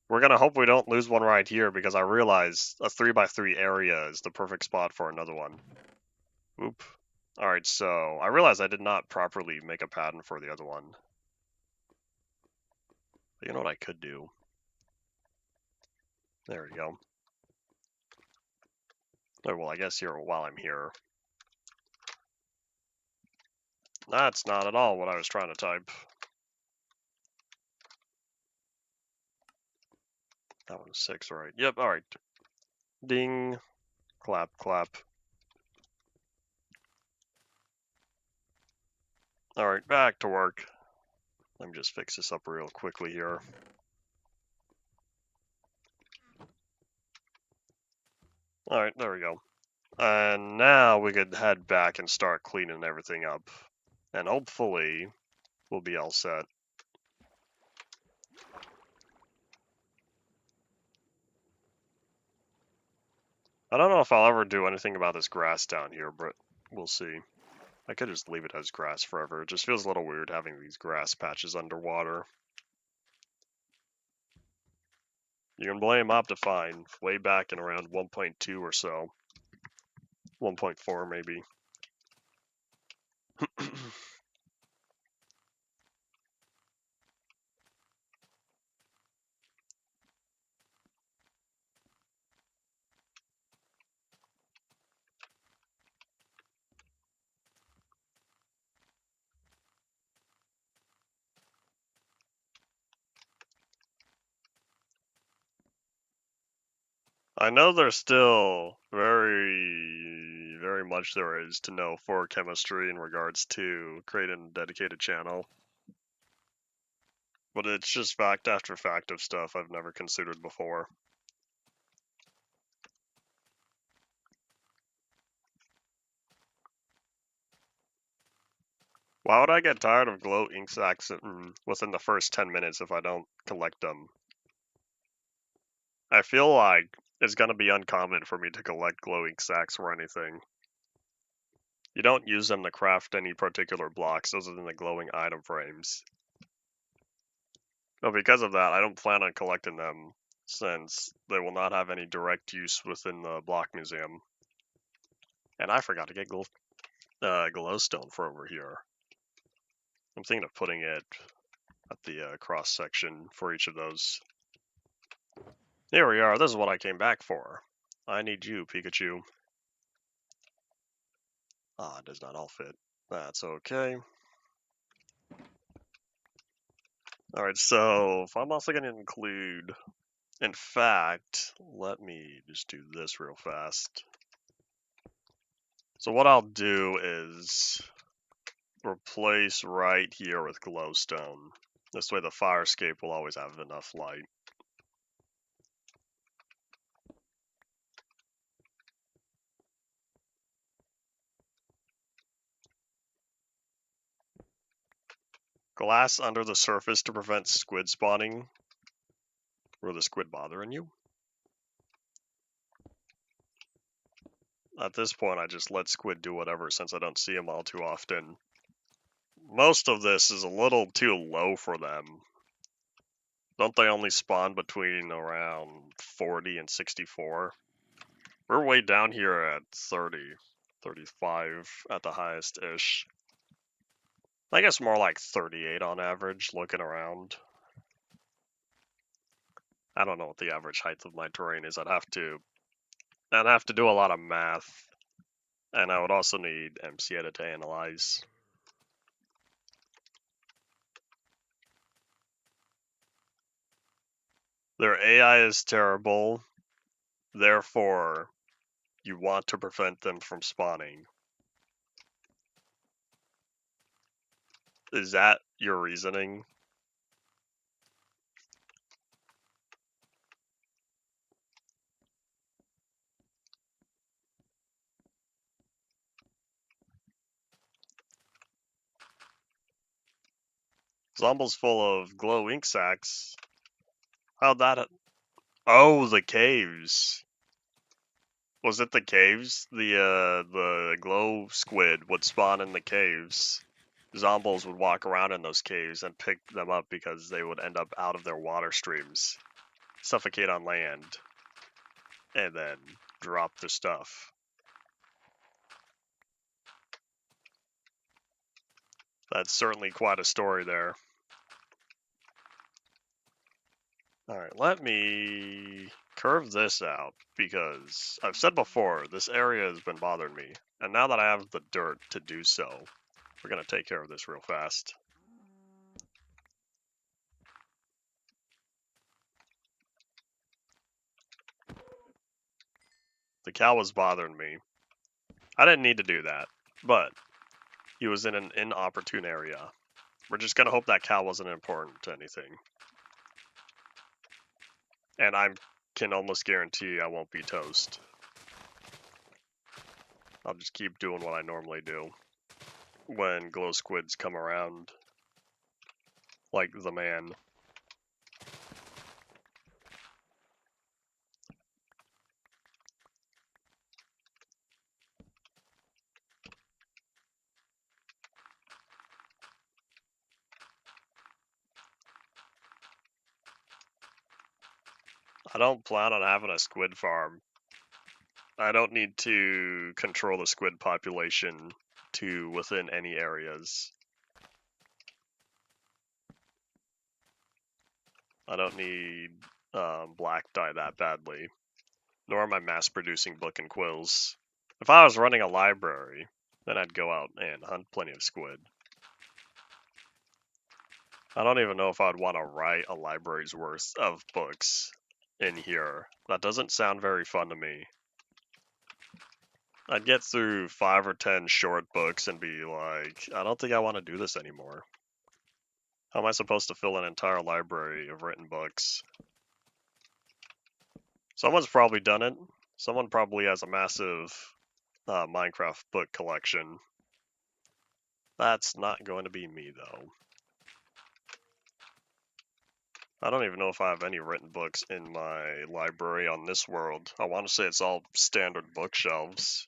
We're gonna hope we don't lose one right here because I realize a 3x3 area is the perfect spot for another one. Oop. Alright, so I realized I did not properly make a pattern for the other one. But you know what I could do? There we go. Oh, well, I guess here while I'm here. That's not at all what I was trying to type. That one's 6, right? Yep, alright. Ding. Clap, clap. Alright, back to work. Let me just fix this up real quickly here. Alright, there we go. And now we could head back and start cleaning everything up. And hopefully, we'll be all set. I don't know if I'll ever do anything about this grass down here, but we'll see. I could just leave it as grass forever. It just feels a little weird having these grass patches underwater. You can blame Optifine way back in around 1.2 or so. 1.4 maybe. I know there's still very much there is to know for chemistry in regards to creating a dedicated channel. But it's just fact after fact of stuff I've never considered before. Why would I get tired of glow ink sacs within the first 10 minutes if I don't collect them? I feel like it's gonna be uncommon for me to collect glow ink sacs or anything. You don't use them to craft any particular blocks other than the glowing item frames. But because of that, I don't plan on collecting them, since they will not have any direct use within the block museum. And I forgot to get glowstone for over here. I'm thinking of putting it at the cross section for each of those. Here we are, this is what I came back for. I need you, Pikachu. Ah, it does not all fit. That's okay. Alright, so if I'm also going to include... In fact, let me just do this real fast. So what I'll do is replace right here with glowstone. This way the fire escape will always have enough light. Glass under the surface to prevent squid spawning. Were the squid bothering you? At this point, I just let squid do whatever since I don't see them all too often. Most of this is a little too low for them. Don't they only spawn between around 40 and 64? We're way down here at 30, 35 at the highest-ish. I guess more like 38 on average, looking around. I don't know what the average height of my terrain is. I'd have to do a lot of math. And I would also need MCEdit to analyze. Their AI is terrible, therefore you want to prevent them from spawning. Is that your reasoning? Zomble's full of glow ink sacs. How'd that... Oh, the caves. Was it the caves? The glow squid would spawn in the caves. Zombies would walk around in those caves and pick them up because they would end up out of their water streams. suffocate on land, and then drop the stuff. That's certainly quite a story there. Alright, let me curve this out, because I've said before, this area has been bothering me. And now that I have the dirt to do so, we're going to take care of this real fast. The cow was bothering me. I didn't need to do that, but he was in an inopportune area. We're just going to hope that cow wasn't important to anything. And I can almost guarantee I won't be toast. I'll just keep doing what I normally do when glow squids come around, like the man. I don't plan on having a squid farm. I don't need to control the squid population to within any areas. I don't need black dye that badly, nor am I mass producing book and quills. If I was running a library, then I'd go out and hunt plenty of squid. I don't even know if I'd want to write a library's worth of books in here. That doesn't sound very fun to me. I'd get through 5 or 10 short books and be like, I don't think I want to do this anymore. How am I supposed to fill an entire library of written books? Someone's probably done it. Someone probably has a massive Minecraft book collection. That's not going to be me, though. I don't even know if I have any written books in my library on this world. I want to say it's all standard bookshelves.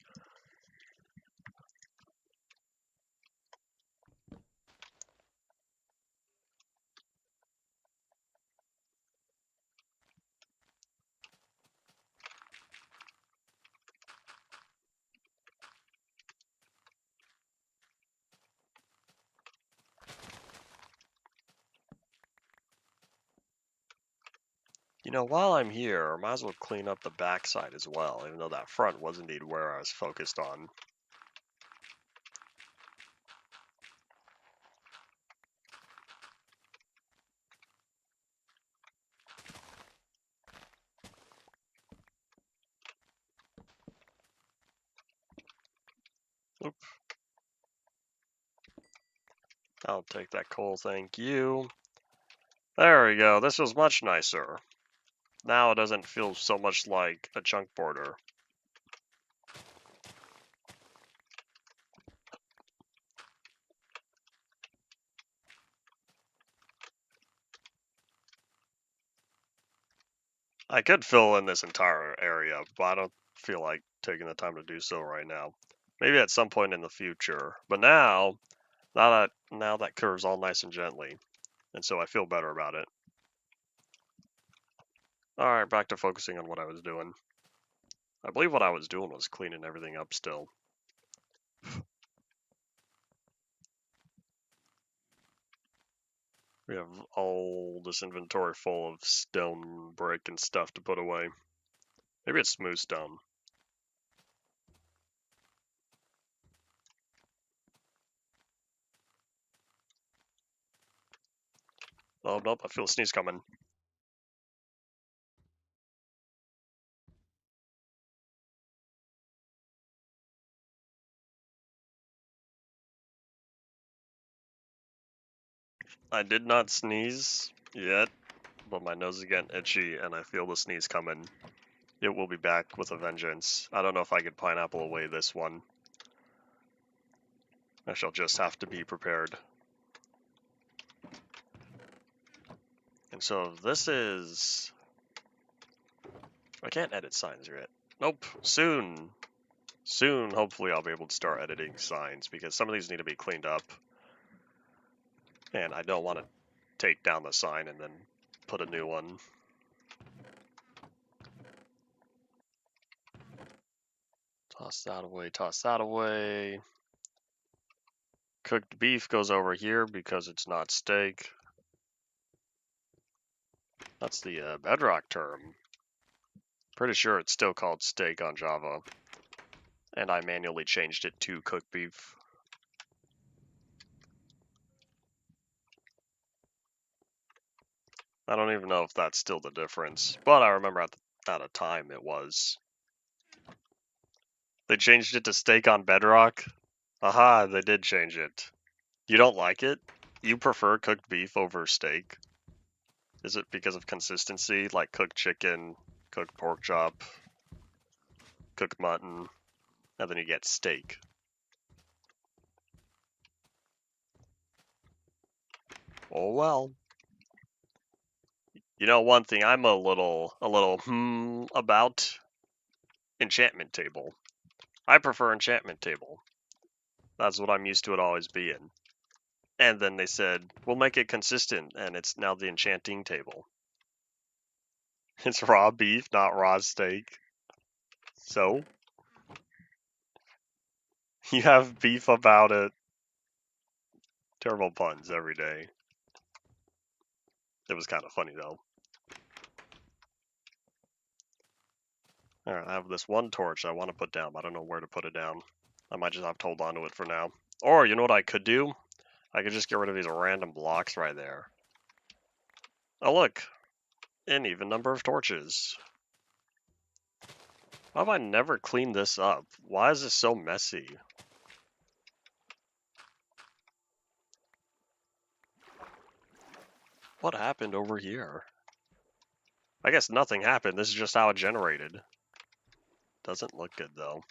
You know, while I'm here, I might as well clean up the backside as well, even though that front was indeed where I was focused on. Oop. I'll take that coal, thank you. There we go, this was much nicer. Now it doesn't feel so much like a chunk border. I could fill in this entire area, but I don't feel like taking the time to do so right now. Maybe at some point in the future. But now that curves all nice and gently, and so I feel better about it. Alright, back to focusing on what I was doing. I believe what I was doing was cleaning everything up still. We have all this inventory full of stone, brick, and stuff to put away. Maybe it's smooth stone. Oh, nope, I feel a sneeze coming. I did not sneeze yet, but my nose is getting itchy and I feel the sneeze coming. It will be back with a vengeance. I don't know if I could pineapple away this one. I shall just have to be prepared. And so this is... I can't edit signs yet. Nope, soon. Soon, hopefully I'll be able to start editing signs, because some of these need to be cleaned up. And I don't want to take down the sign and then put a new one. Toss that away, toss that away. Cooked beef goes over here because it's not steak. That's the bedrock term. Pretty sure it's still called steak on Java. And I manually changed it to cooked beef. I don't even know if that's still the difference, but I remember at a time it was. They changed it to steak on bedrock? Aha, they did change it. You don't like it? You prefer cooked beef over steak? Is it because of consistency, like cooked chicken, cooked pork chop, cooked mutton, and then you get steak? Oh well. You know one thing I'm a little about? Enchantment table. I prefer enchantment table. That's what I'm used to it always being. And then they said, we'll make it consistent, and it's now the enchanting table. It's raw beef, not raw steak. So, you have beef about it. Terrible puns every day. It was kind of funny, though. Alright, I have this one torch I want to put down, but I don't know where to put it down. I might just have to hold on to it for now. Or, you know what I could do? I could just get rid of these random blocks right there. Oh, look! An even number of torches. Why have I never cleaned this up? Why is this so messy? What happened over here? I guess nothing happened. This is just how it generated. Doesn't look good, though.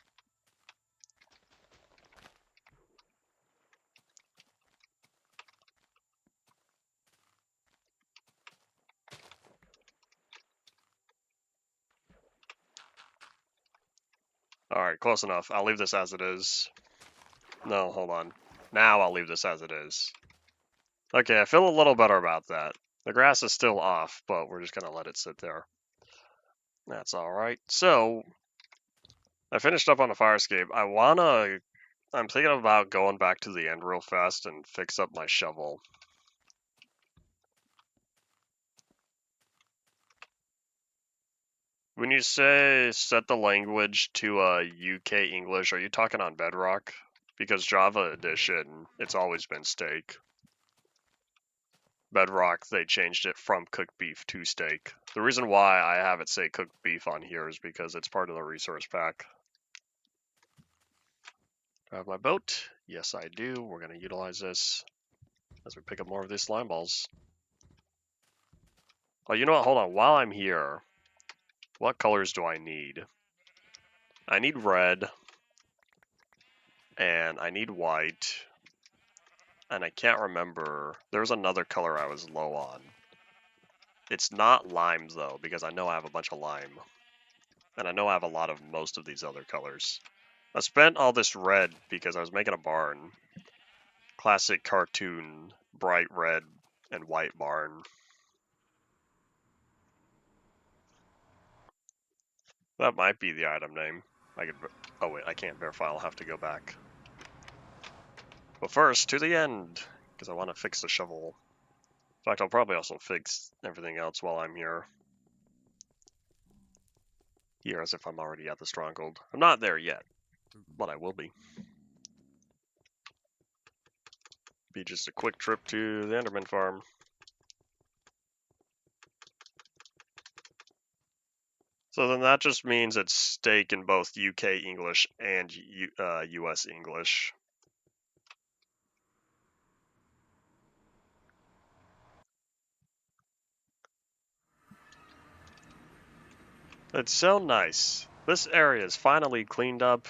Alright, close enough. I'll leave this as it is. No, hold on. Now I'll leave this as it is. Okay, I feel a little better about that. The grass is still off, but we're just gonna let it sit there. That's alright. So, I finished up on the fire escape. I'm thinking about going back to the end real fast and fix up my shovel. When you say set the language to UK English, are you talking on Bedrock? Because Java Edition, it's always been steak. Bedrock, they changed it from cooked beef to steak. The reason why I have it say cooked beef on here is because it's part of the resource pack. Do I have my boat? Yes, I do. We're going to utilize this as we pick up more of these slime balls. Oh, you know what? Hold on. While I'm here, what colors do I need? I need red, and I need white, and I can't remember. There's another color I was low on. It's not lime, though, because I know I have a bunch of lime. And I know I have a lot of most of these other colors. I spent all this red because I was making a barn. Classic cartoon, bright red and white barn. That might be the item name. Oh wait, I can't verify, I'll have to go back. But first, to the end, because I want to fix the shovel. In fact, I'll probably also fix everything else while I'm here. Here, as if I'm already at the stronghold. I'm not there yet, but I will be. Be just a quick trip to the Enderman farm. So then that just means it's steak in both UK English and US English. It's so nice. This area is finally cleaned up.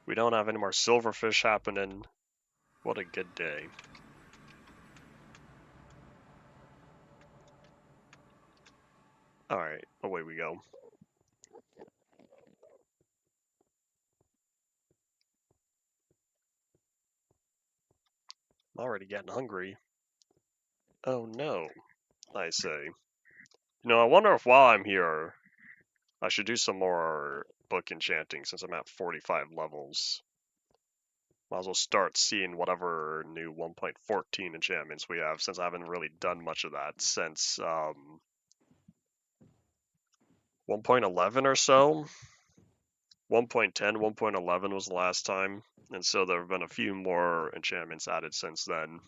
We don't have any more silverfish happening. What a good day. Alright, away we go. I'm already getting hungry. Oh no, I say. You know, I wonder if while I'm here, I should do some more book enchanting since I'm at 45 levels. Might as well start seeing whatever new 1.14 enchantments we have, since I haven't really done much of that since 1.11 or so. 1.10, 1.11 was the last time, and so there have been a few more enchantments added since then.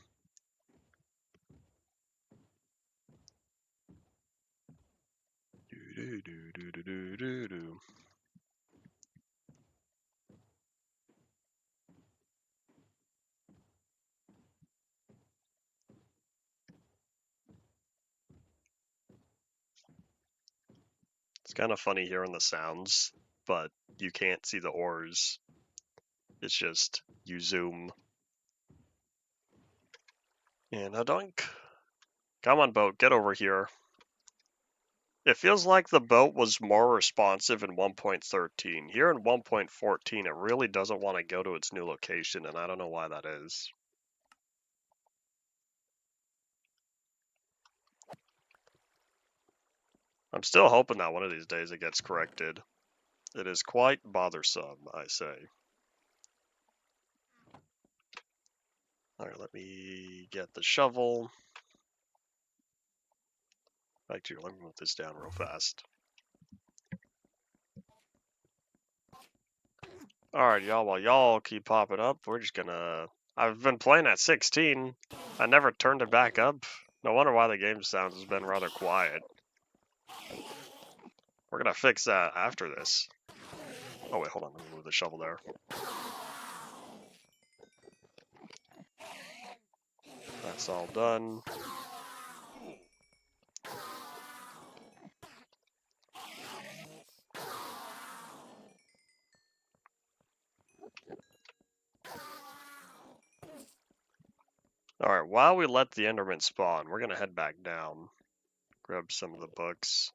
It's kind of funny hearing the sounds, but you can't see the ores. It's just you zoom. And a dunk. Come on, boat, get over here. It feels like the boat was more responsive in 1.13. Here in 1.14, it really doesn't want to go to its new location, and I don't know why that is. I'm still hoping that one of these days it gets corrected. It is quite bothersome, I say. Alright, let me get the shovel. Actually, let me move this down real fast. Alright, y'all, while y'all keep popping up, we're just gonna... I've been playing at 16. I never turned it back up. No wonder why the game sounds has been rather quiet. We're gonna fix that after this. Oh wait, hold on, let me move the shovel there. That's all done. Alright, while we let the Enderman spawn, we're gonna head back down. Grab some of the books.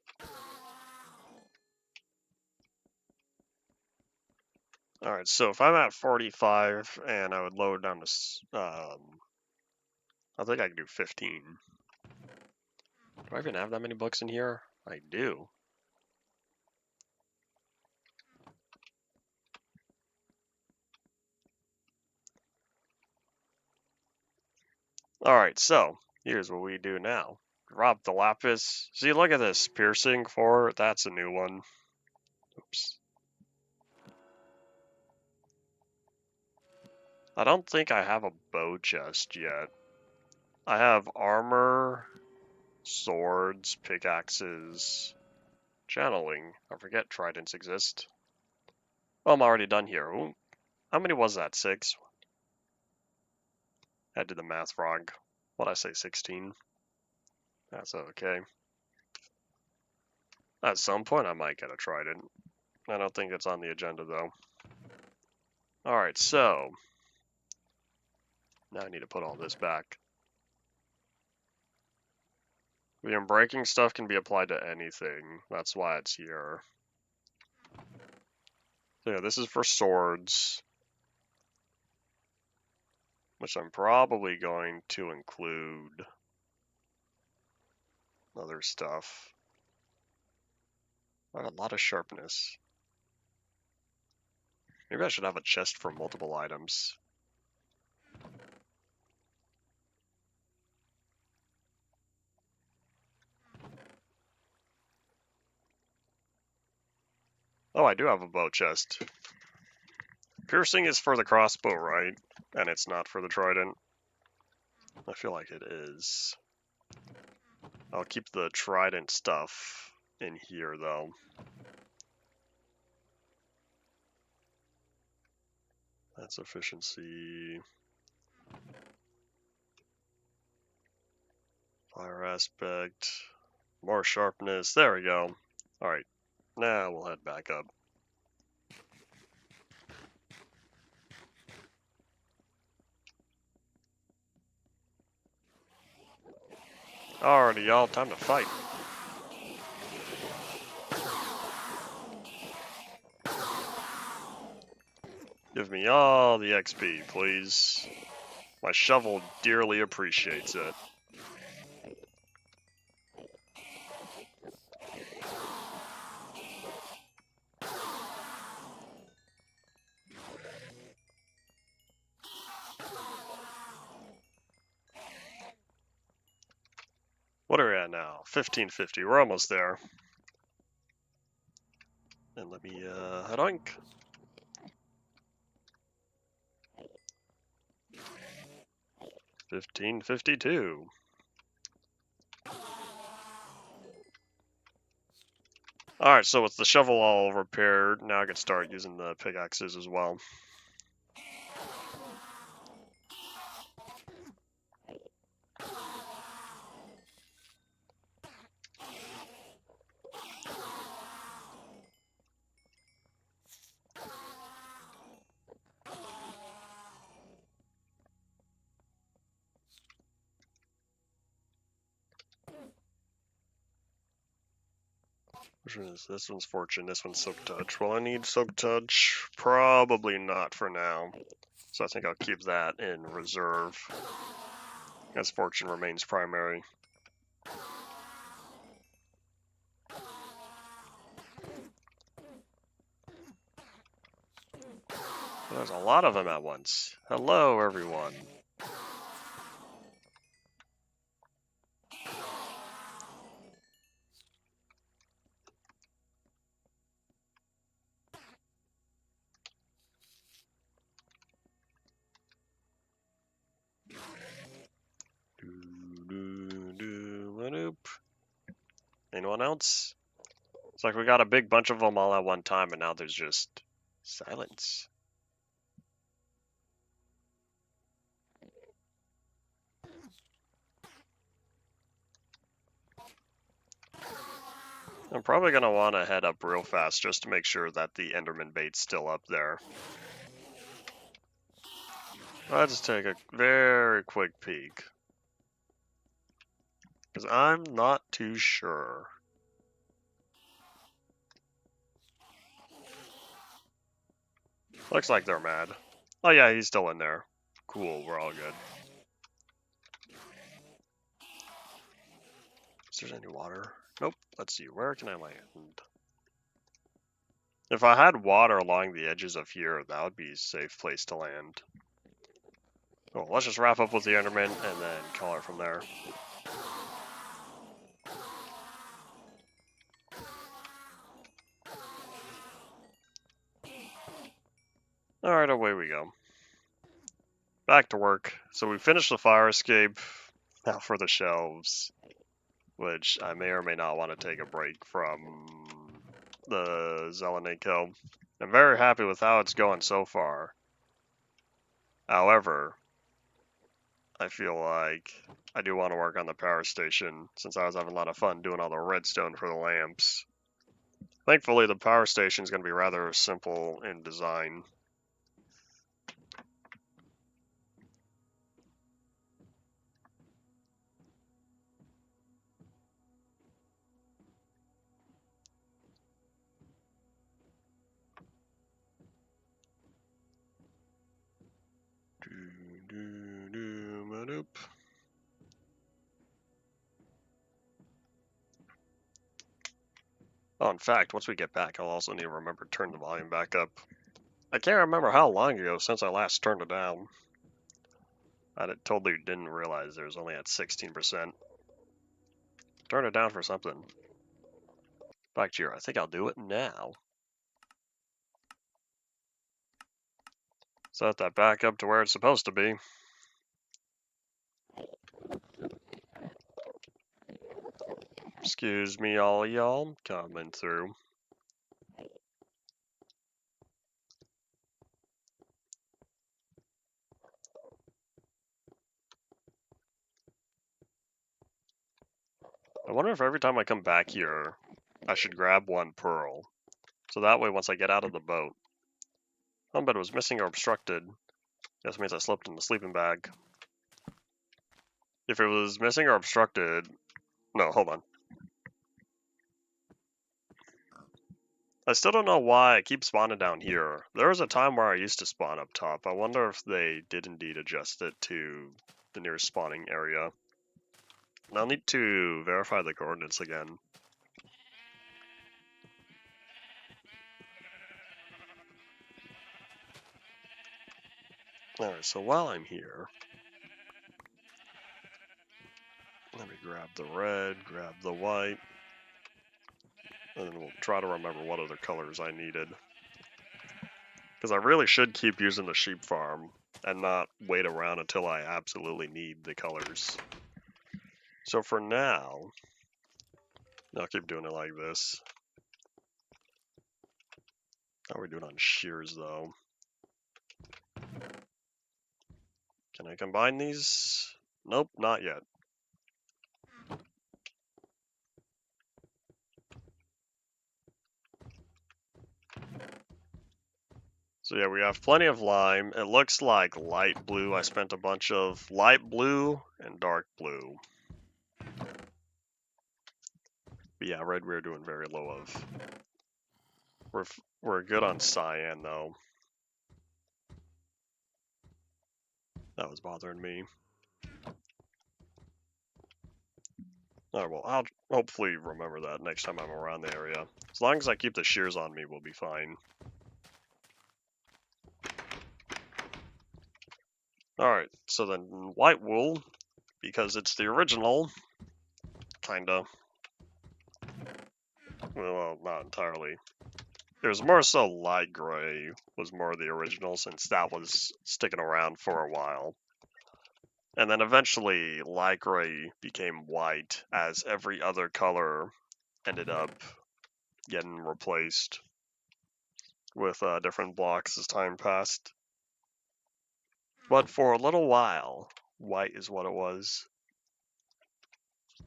Alright, so if I'm at 45 and I would lower down to, I think I can do 15. Do I even have that many books in here? I do. Alright, so here's what we do now. Drop the lapis. See, look at this. Piercing 4, that's a new one. Oops. I don't think I have a bow chest yet. I have armor, swords, pickaxes, channeling. I forget tridents exist. Oh, I'm already done here. Ooh. How many was that? 6? I did the math wrong. What'd I say, 16? That's okay. At some point I might get a trident. I don't think it's on the agenda though. Alright, so now I need to put all this back. The unbreaking stuff can be applied to anything. That's why it's here. So yeah, this is for swords, which I'm probably going to include other stuff. I have a lot of sharpness. Maybe I should have a chest for multiple items. Oh, I do have a bow chest. Piercing is for the crossbow, right? And it's not for the trident. I feel like it is. I'll keep the trident stuff in here, though. That's efficiency. Fire aspect. More sharpness. There we go. Alright. Now we'll head back up. Alrighty, y'all. Time to fight. Give me all the XP, please. My shovel dearly appreciates it. What are we at now? 1550. We're almost there. And let me, hadoink. $15.52. Alright, so with the shovel all repaired, now I can start using the pickaxes as well. Which one is this? One's Fortune, this one's Silk Touch. Well, I need Silk Touch? Probably not for now. So I think I'll keep that in reserve, as Fortune remains primary. There's a lot of them at once. Hello, everyone. Anyone else? It's like we got a big bunch of them all at one time, and now there's just silence. I'm probably going to want to head up real fast just to make sure that the Enderman bait's still up there. Let's take a very quick peek, because I'm not too sure. Looks like they're mad. Oh yeah, he's still in there. Cool, we're all good. Is there any water? Nope. Let's see, where can I land? If I had water along the edges of here, that would be a safe place to land. Oh, let's just wrap up with the Enderman and then call it from there. Alright, away we go. Back to work. So we finished the fire escape. Now for the shelves, which I may or may not want to take a break from the Zelenate kill. I'm very happy with how it's going so far. However, I feel like I do want to work on the power station, since I was having a lot of fun doing all the redstone for the lamps. Thankfully, the power station is going to be rather simple in design. Oh, in fact, once we get back, I'll also need to remember to turn the volume back up. I can't remember how long ago since I last turned it down. I totally didn't realize it was only at 16%. Turn it down for something. Back to here. I think I'll do it now. Set that back up to where it's supposed to be. Excuse me, all y'all, coming through. I wonder if every time I come back here, I should grab one pearl. So that way, once I get out of the boat, homebed was missing or obstructed. This means I slipped in the sleeping bag. If it was missing or obstructed, no, hold on. I still don't know why I keep spawning down here. There was a time where I used to spawn up top. I wonder if they did indeed adjust it to the nearest spawning area. And I'll need to verify the coordinates again. Alright, so while I'm here, Let me grab the red, grab the white, and then we'll try to remember what other colors I needed. Because I really should keep using the sheep farm and not wait around until I absolutely need the colors. So for now, I'll keep doing it like this. How are we doing on shears though? Can I combine these? Nope, not yet. So yeah, we have plenty of lime. It looks like light blue. I spent a bunch of light blue and dark blue. But yeah, red we're doing very low of. We're good on cyan though. That was bothering me. Alright, well, I'll hopefully remember that next time I'm around the area. As long as I keep the shears on me, we'll be fine. Alright, so then white wool, because it's the original, kinda. Well, not entirely. It was more so light gray was more the original, since that was sticking around for a while. And then eventually light gray became white as every other color ended up getting replaced with different blocks as time passed. But for a little while, white is what it was.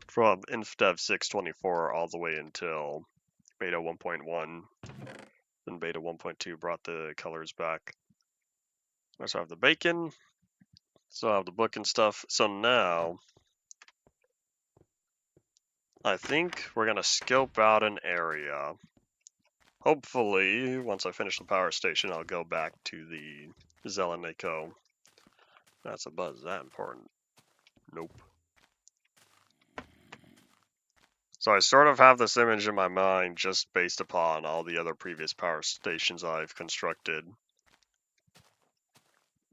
From InfDev 6.24 all the way until Beta 1.1. Then Beta 1.2 brought the colors back. I still have the bacon. Still have the book and stuff. So now, I think we're going to scope out an area. Hopefully, once I finish the power station, I'll go back to the Zelenico. That's a buzz that important. Nope. So I sort of have this image in my mind just based upon all the other previous power stations I've constructed.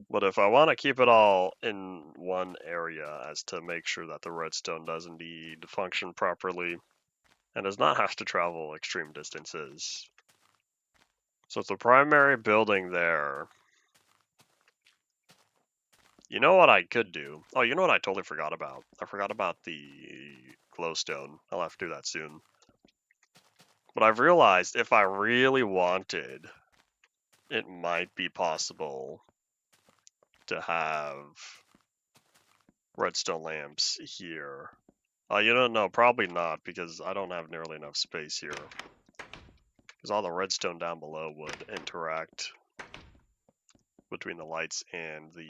But if I want to keep it all in one area as to make sure that the redstone does indeed function properly and does not have to travel extreme distances. So it's the primary building there. You know what I could do? Oh, you know what I totally forgot about? I forgot about the glowstone. I'll have to do that soon. But I've realized if I really wanted, it might be possible to have redstone lamps here. You don't know, probably not, because I don't have nearly enough space here. Because all the redstone down below would interact between the lights and the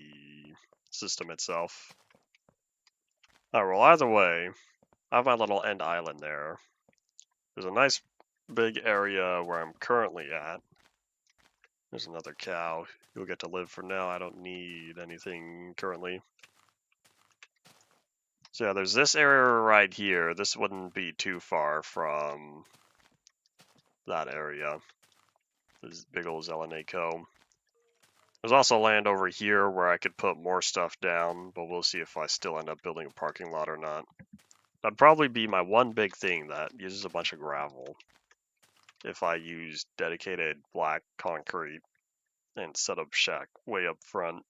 system itself. Alright, well, either way, I have my little end island there. There's a nice big area where I'm currently at. There's another cow. You'll get to live for now. I don't need anything currently. So yeah, there's this area right here. This wouldn't be too far from that area. This big old Zelenico. There's also land over here where I could put more stuff down, but we'll see if I still end up building a parking lot or not. That'd probably be my one big thing that uses a bunch of gravel. If I use dedicated black concrete and set up shack way up front.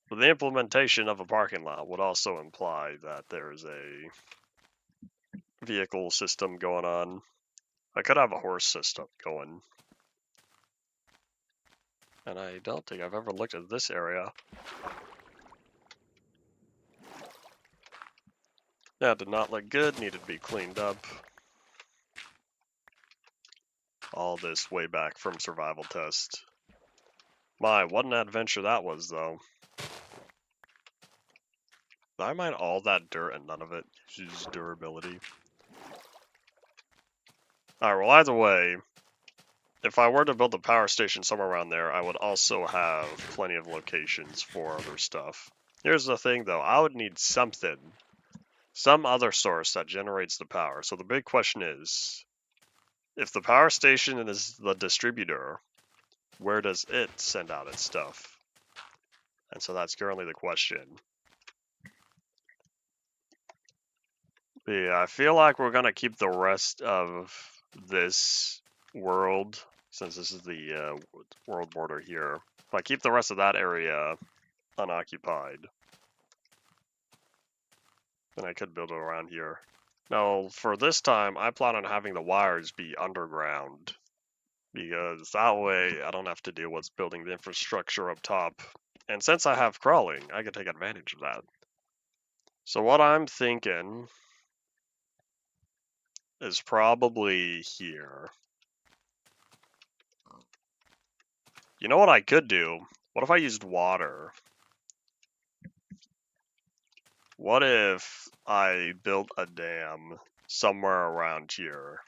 But the implementation of a parking lot would also imply that there's a vehicle system going on. I could have a horse system going. And I don't think I've ever looked at this area. That did not look good, needed to be cleaned up. All this way back from survival test. My, what an adventure that was, though. Did I mine all that dirt and none of it uses durability? Alright, well, either way, if I were to build a power station somewhere around there, I would also have plenty of locations for other stuff. Here's the thing, though. I would need something. Some other source that generates the power. So the big question is, if the power station is the distributor, where does it send out its stuff? And so that's currently the question. But yeah, I feel like we're gonna keep the rest of this world, since this is the world border here. If I keep the rest of that area unoccupied, then I could build it around here. Now, for this time, I plan on having the wires be underground, because that way I don't have to deal with building the infrastructure up top. And since I have crawling, I can take advantage of that. So what I'm thinking is probably here. You know what I could do? What if I used water? What if I built a dam somewhere around here?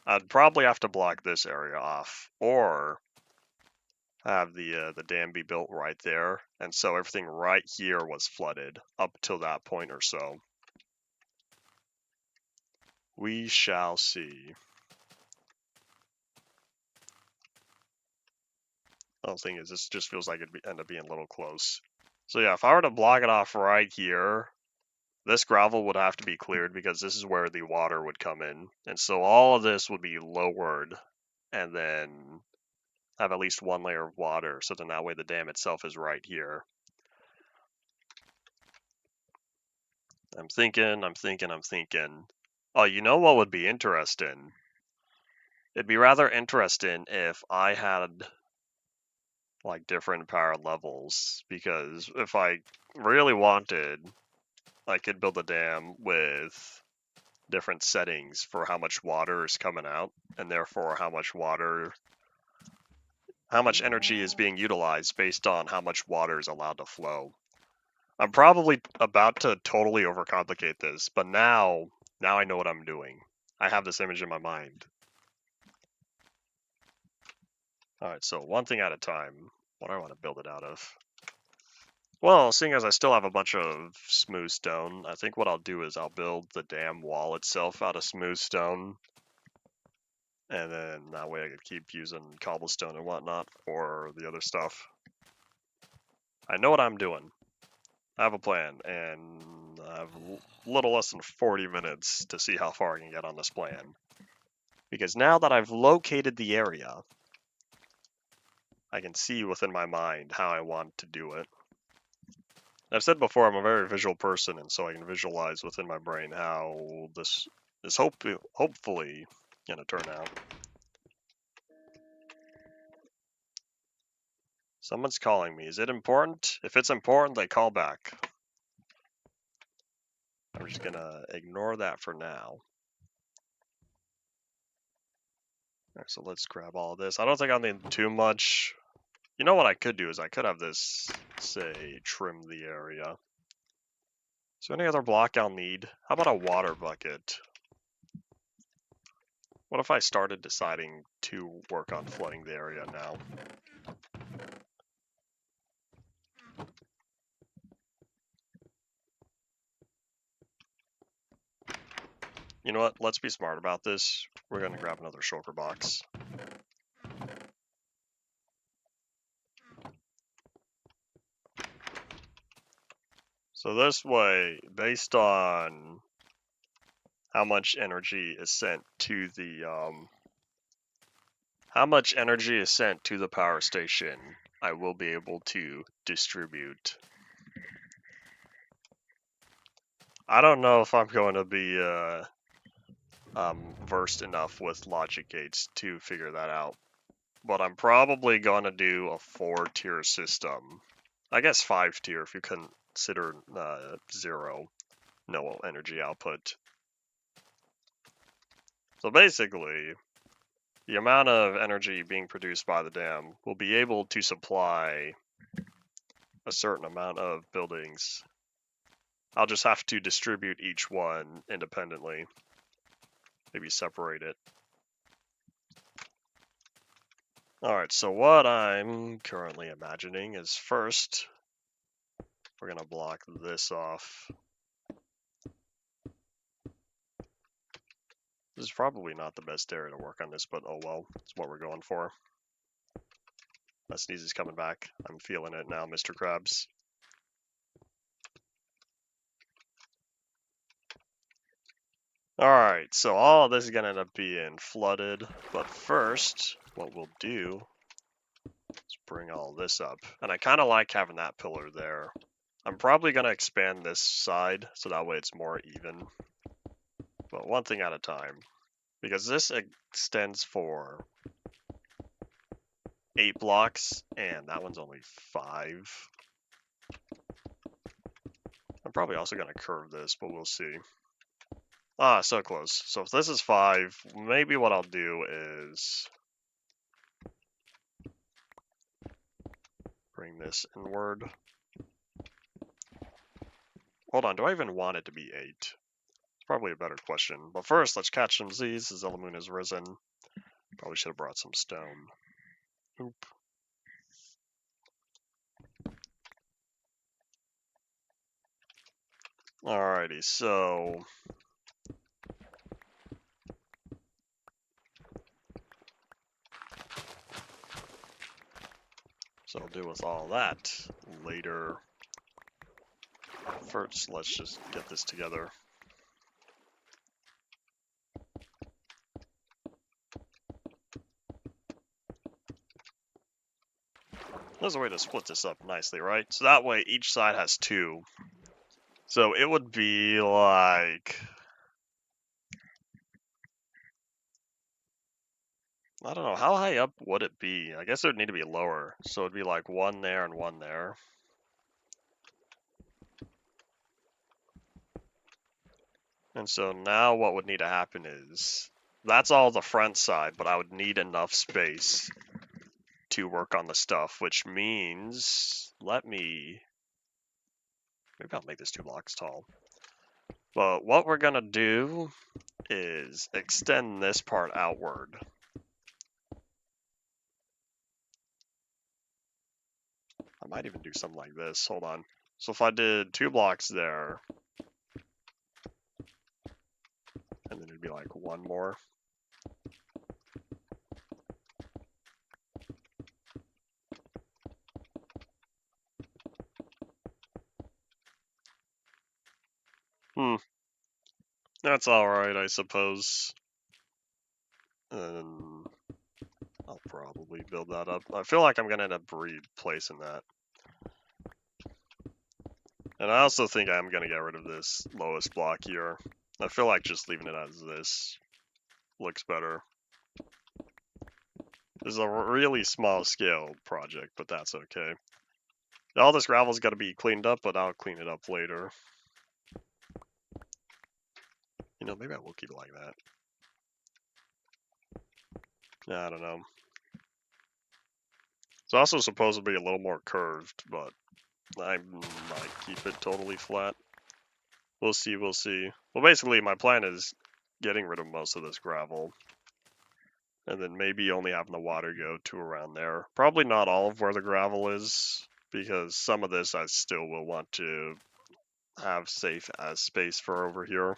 I'd probably have to block this area off, or have the dam be built right there, and so everything right here was flooded up till that point or so. We shall see. The thing is, this just feels like it'd end up being a little close. So yeah, if I were to block it off right here, this gravel would have to be cleared because this is where the water would come in. And so all of this would be lowered and then have at least one layer of water. So then that way the dam itself is right here. I'm thinking. Oh, you know what would be interesting? It'd be rather interesting if I had like different power levels, because if I really wanted, I could build a dam with different settings for how much water is coming out, and therefore how much energy is being utilized based on how much water is allowed to flow. I'm probably about to totally overcomplicate this, but now I know what I'm doing. I have this image in my mind. Alright, so one thing at a time. What do I want to build it out of? Well, seeing as I still have a bunch of smooth stone, I think what I'll do is I'll build the dam wall itself out of smooth stone. And then that way I could keep using cobblestone and whatnot for the other stuff. I know what I'm doing. I have a plan, and I have a little less than 40 minutes to see how far I can get on this plan. Because now that I've located the area, I can see within my mind how I want to do it. I've said before, I'm a very visual person, and so I can visualize within my brain how this is hopefully going to turn out. Someone's calling me. Is it important? If it's important, they call back. I'm just going to ignore that for now. Alright, so let's grab all of this. I don't think I'll need too much. You know what I could do is I could have this, say, trim the area. Is there any other block I'll need? How about a water bucket? What if I started deciding to work on flooding the area now? You know what? Let's be smart about this. We're going to grab another shulker box. So this way, based on how much energy is sent to the power station, I will be able to distribute. I don't know if I'm going to be versed enough with logic gates to figure that out, but I'm probably going to do a 4-tier system. I guess 5-tier if you consider 0, no energy output. So basically, the amount of energy being produced by the dam will be able to supply a certain amount of buildings. I'll just have to distribute each one independently. Maybe separate it. Alright, so what I'm currently imagining is first, we're going to block this off. This is probably not the best area to work on this, but oh well, it's what we're going for. My sneeze is coming back. I'm feeling it now, Mr. Krabs. Alright, so all of this is gonna end up being flooded, but first, what we'll do is bring all this up. And I kind of like having that pillar there. I'm probably gonna expand this side, so that way it's more even. But one thing at a time. Because this extends for 8 blocks, and that one's only 5. I'm probably also gonna curve this, but we'll see. Ah, so close. So if this is 5, maybe what I'll do is bring this inward. Hold on, do I even want it to be 8? It's probably a better question. But first, let's catch some Z's as the moon has risen. Probably should have brought some stone. Oop. Alrighty, so I'll deal with all that later. First, let's just get this together. There's a way to split this up nicely, right? So that way each side has 2. So it would be like... I don't know, how high up would it be? I guess it would need to be lower. So it'd be like 1 there and 1 there. And so now what would need to happen is, that's all the front side, but I would need enough space to work on the stuff, which means, maybe I'll make this 2 blocks tall. But what we're gonna do is extend this part outward. I might even do something like this, hold on. So if I did 2 blocks there, and then it'd be like 1 more. That's alright, I suppose. And I'll probably build that up. I feel like I'm gonna end up replacing that. And I also think I'm gonna get rid of this lowest block here. I feel like just leaving it as this looks better. This is a really small scale project, but that's okay. All this gravel's gotta be cleaned up, but I'll clean it up later. You know, maybe I will keep it like that. I don't know. It's also supposed to be a little more curved, but I might keep it totally flat. We'll see, we'll see. Well, basically, my plan is getting rid of most of this gravel. And then maybe only having the water go to around there. Probably not all of where the gravel is, because some of this I still will want to have safe as space for over here.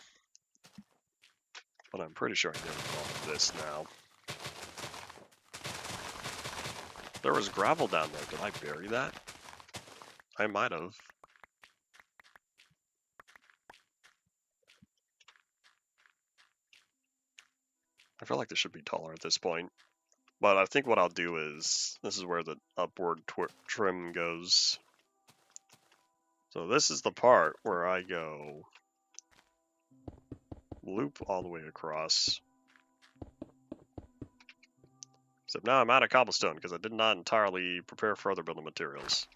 But I'm pretty sure I did all of this now. There was gravel down there. Did I bury that? I might have. I feel like this should be taller at this point. But I think what I'll do is, this is where the upward trim goes. So this is the part where I go loop all the way across. Except now I'm out of cobblestone because I did not entirely prepare for other building materials.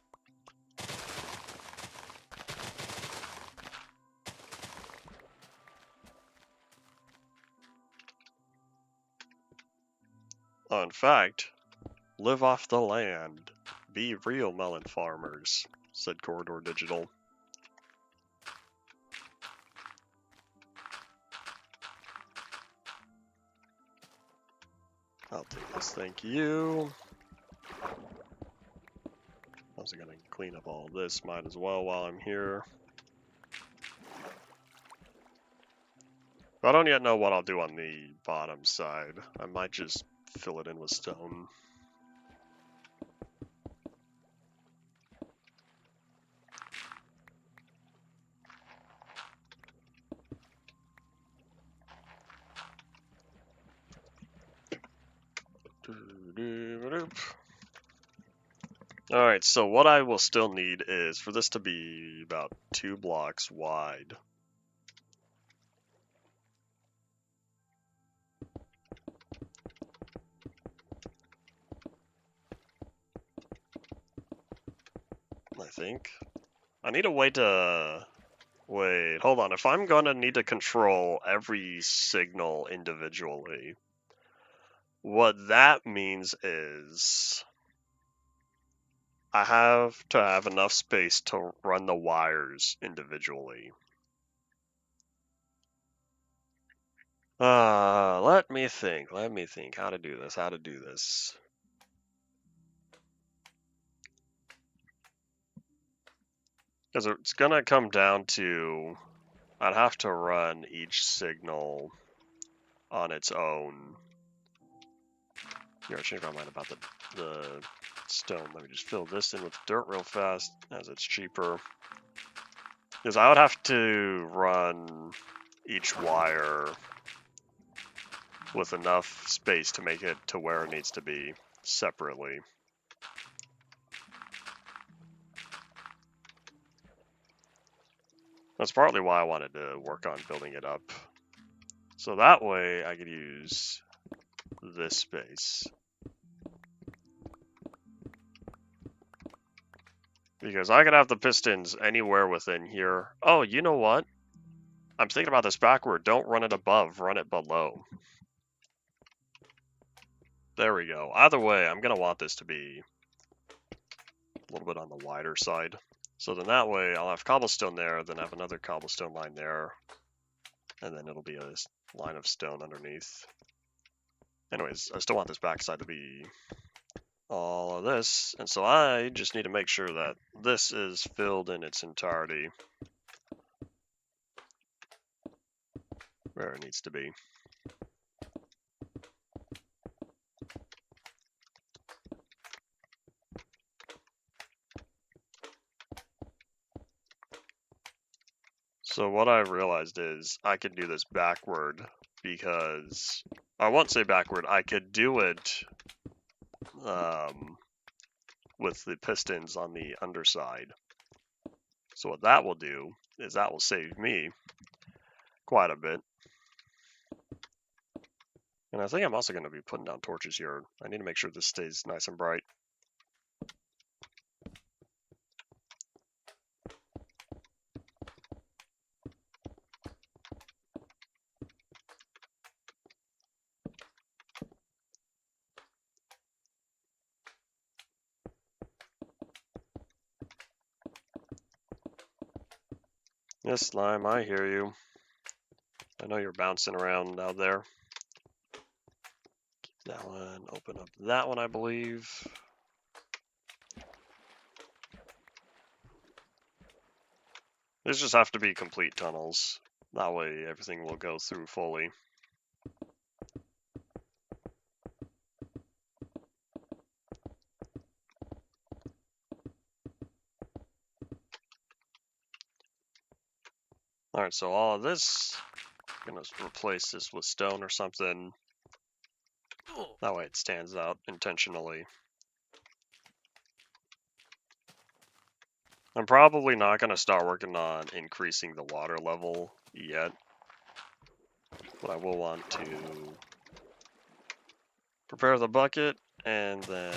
Oh, in fact, live off the land. Be real melon farmers, said Corridor Digital. I'll take this, thank you. Also gonna clean up all this, might as well while I'm here. I don't yet know what I'll do on the bottom side. I might just fill it in with stone. Alright, so what I will still need is for this to be about 2 blocks wide. I think. I need a way to... Wait, hold on. If I'm gonna need to control every signal individually, what that means is I have to have enough space to run the wires individually. Let me think how to do this. Because it's gonna come down to, I'd have to run each signal on its own. Here, I changed my mind about the stone. Let me just fill this in with dirt real fast, as it's cheaper. Because I would have to run each wire with enough space to make it to where it needs to be separately. That's partly why I wanted to work on building it up. So that way I could use this space. Because I could have the pistons anywhere within here. Oh, you know what? I'm thinking about this backward. Don't run it above, run it below. There we go. Either way, I'm going to want this to be a little bit on the wider side. So then that way I'll have cobblestone there, then have another cobblestone line there, and then it'll be a line of stone underneath. Anyways, I still want this backside to be all of this, and so I just need to make sure that this is filled in its entirety where it needs to be. So what I realized is I could do this backward because, I won't say backward, I could do it with the pistons on the underside. So what that will do is that will save me quite a bit. And I think I'm also going to be putting down torches here. I need to make sure this stays nice and bright. Yes, Slime, I hear you. I know you're bouncing around out there. Keep that one, open up that one, I believe. These just have to be complete tunnels. That way everything will go through fully. Alright, so all of this, I'm going to replace this with stone or something. That way it stands out intentionally. I'm probably not going to start working on increasing the water level yet. But I will want to prepare the bucket and then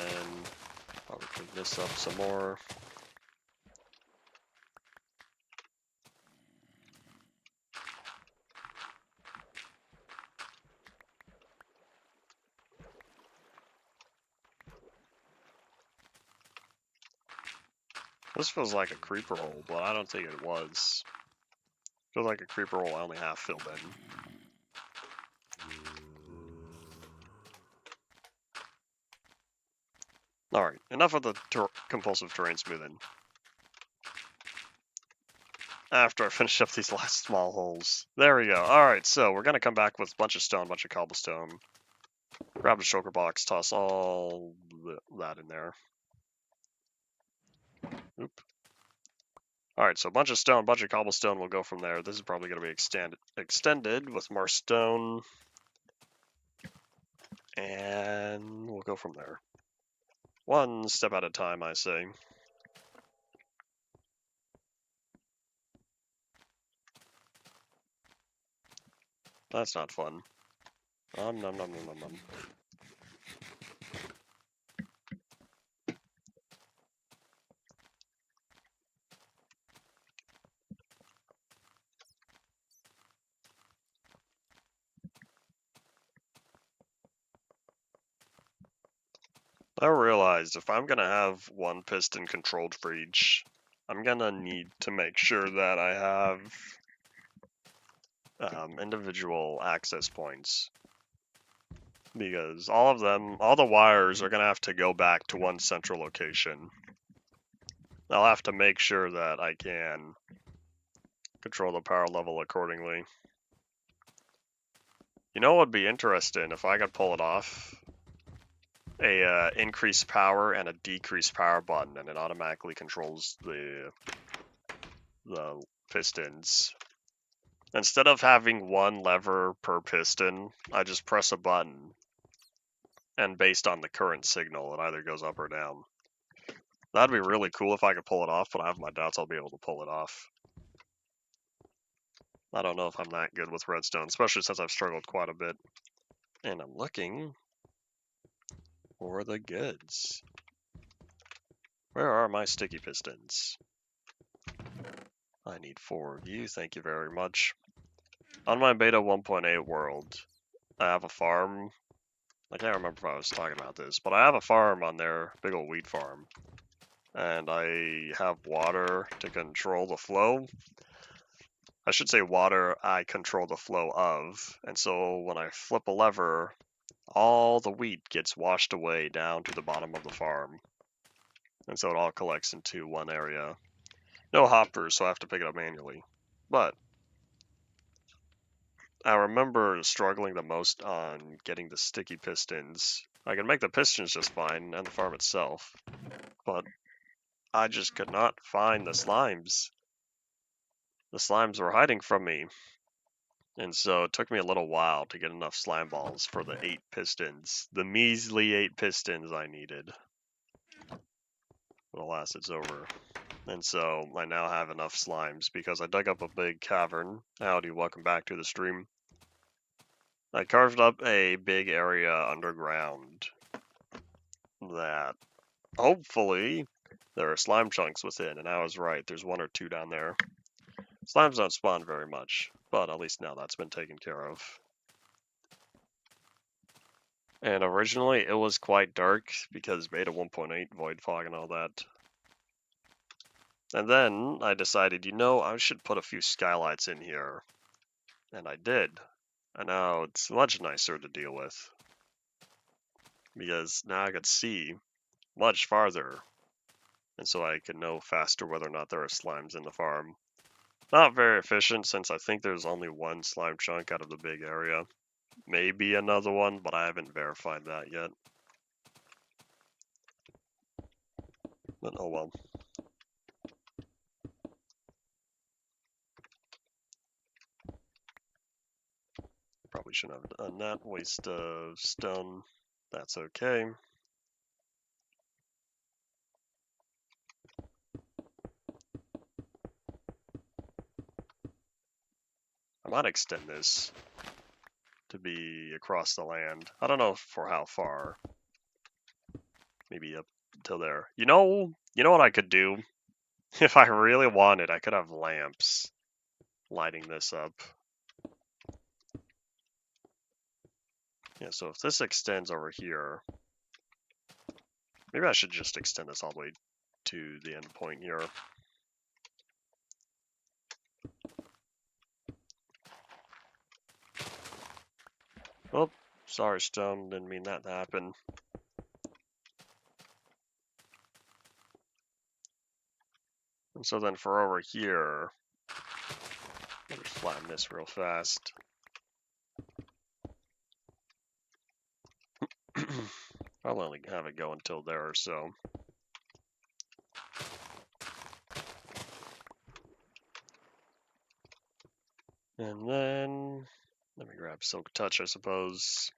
probably clean this up some more. This feels like a creeper hole, but I don't think it was. Feels like a creeper hole I only half filled in. Alright, enough of the compulsive terrain smoothing. After I finish up these last small holes. There we go. Alright, so we're going to come back with a bunch of stone, bunch of cobblestone. Grab the shulker box, toss all that in there. Oop. Alright, so a bunch of stone, bunch of cobblestone will go from there. This is probably going to be extended with more stone. And we'll go from there. One step at a time, I say. That's not fun. Nom nom nom nom nom nom. I realized if I'm gonna have one piston controlled for each, I'm gonna need to make sure that I have individual access points. Because all the wires are gonna have to go back to one central location. I'll have to make sure that I can control the power level accordingly. You know what would be interesting if I could pull it off? A increased power and a decreased power button, and it automatically controls the pistons. Instead of having one lever per piston, I just press a button, and based on the current signal, it either goes up or down. That'd be really cool if I could pull it off, but I have my doubts I'll be able to pull it off. I don't know if I'm that good with redstone, especially since I've struggled quite a bit. And I'm looking for the goods. Where are my sticky pistons? I need 4 of you, thank you very much. On my beta 1.8 world, I have a farm. I can't remember if I was talking about this, but I have a farm on there, big old wheat farm. And I have water to control the flow. I should say water I control the flow of. And so when I flip a lever, all the wheat gets washed away down to the bottom of the farm. And so it all collects into one area. No hoppers, so I have to pick it up manually. But I remember struggling the most on getting the sticky pistons. I can make the pistons just fine, and the farm itself. But I just could not find the slimes. The slimes were hiding from me. And so it took me a little while to get enough slime balls for the 8 pistons. The measly 8 pistons I needed. But alas, it's over. And so I now have enough slimes because I dug up a big cavern. Howdy, welcome back to the stream. I carved up a big area underground that hopefully there are slime chunks within, and I was right, there's 1 or 2 down there. Slimes don't spawn very much, but at least now that's been taken care of. And originally it was quite dark because beta 1.8, void fog and all that. And then I decided, I should put a few skylights in here. And I did. And now it's much nicer to deal with. Because now I could see much farther. And so I can know faster whether or not there are slimes in the farm. Not very efficient since I think there's only 1 slime chunk out of the big area. Maybe another one, but I haven't verified that yet. But oh well. Probably shouldn't have done that. Waste of stone. That's okay. I might extend this to be across the land. I don't know for how far. Maybe up till there. You know what I could do? If I really wanted, I could have lamps lighting this up. Yeah, so if this extends over here, maybe I should just extend this all the way to the end point here. Oh, sorry, stone. Didn't mean that to happen. And so then for over here, let me flatten this real fast. I'll only have it go until there or so. And then, let me grab Silk Touch, I suppose.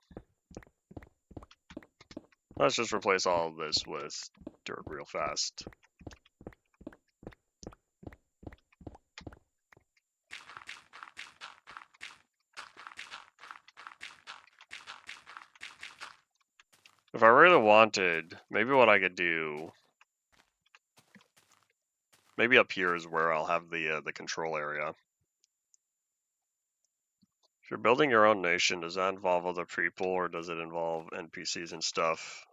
Let's just replace all of this with dirt real fast. If I really wanted, maybe what I could do, maybe up here is where I'll have the control area. If you're building your own nation, does that involve other people or does it involve NPCs and stuff?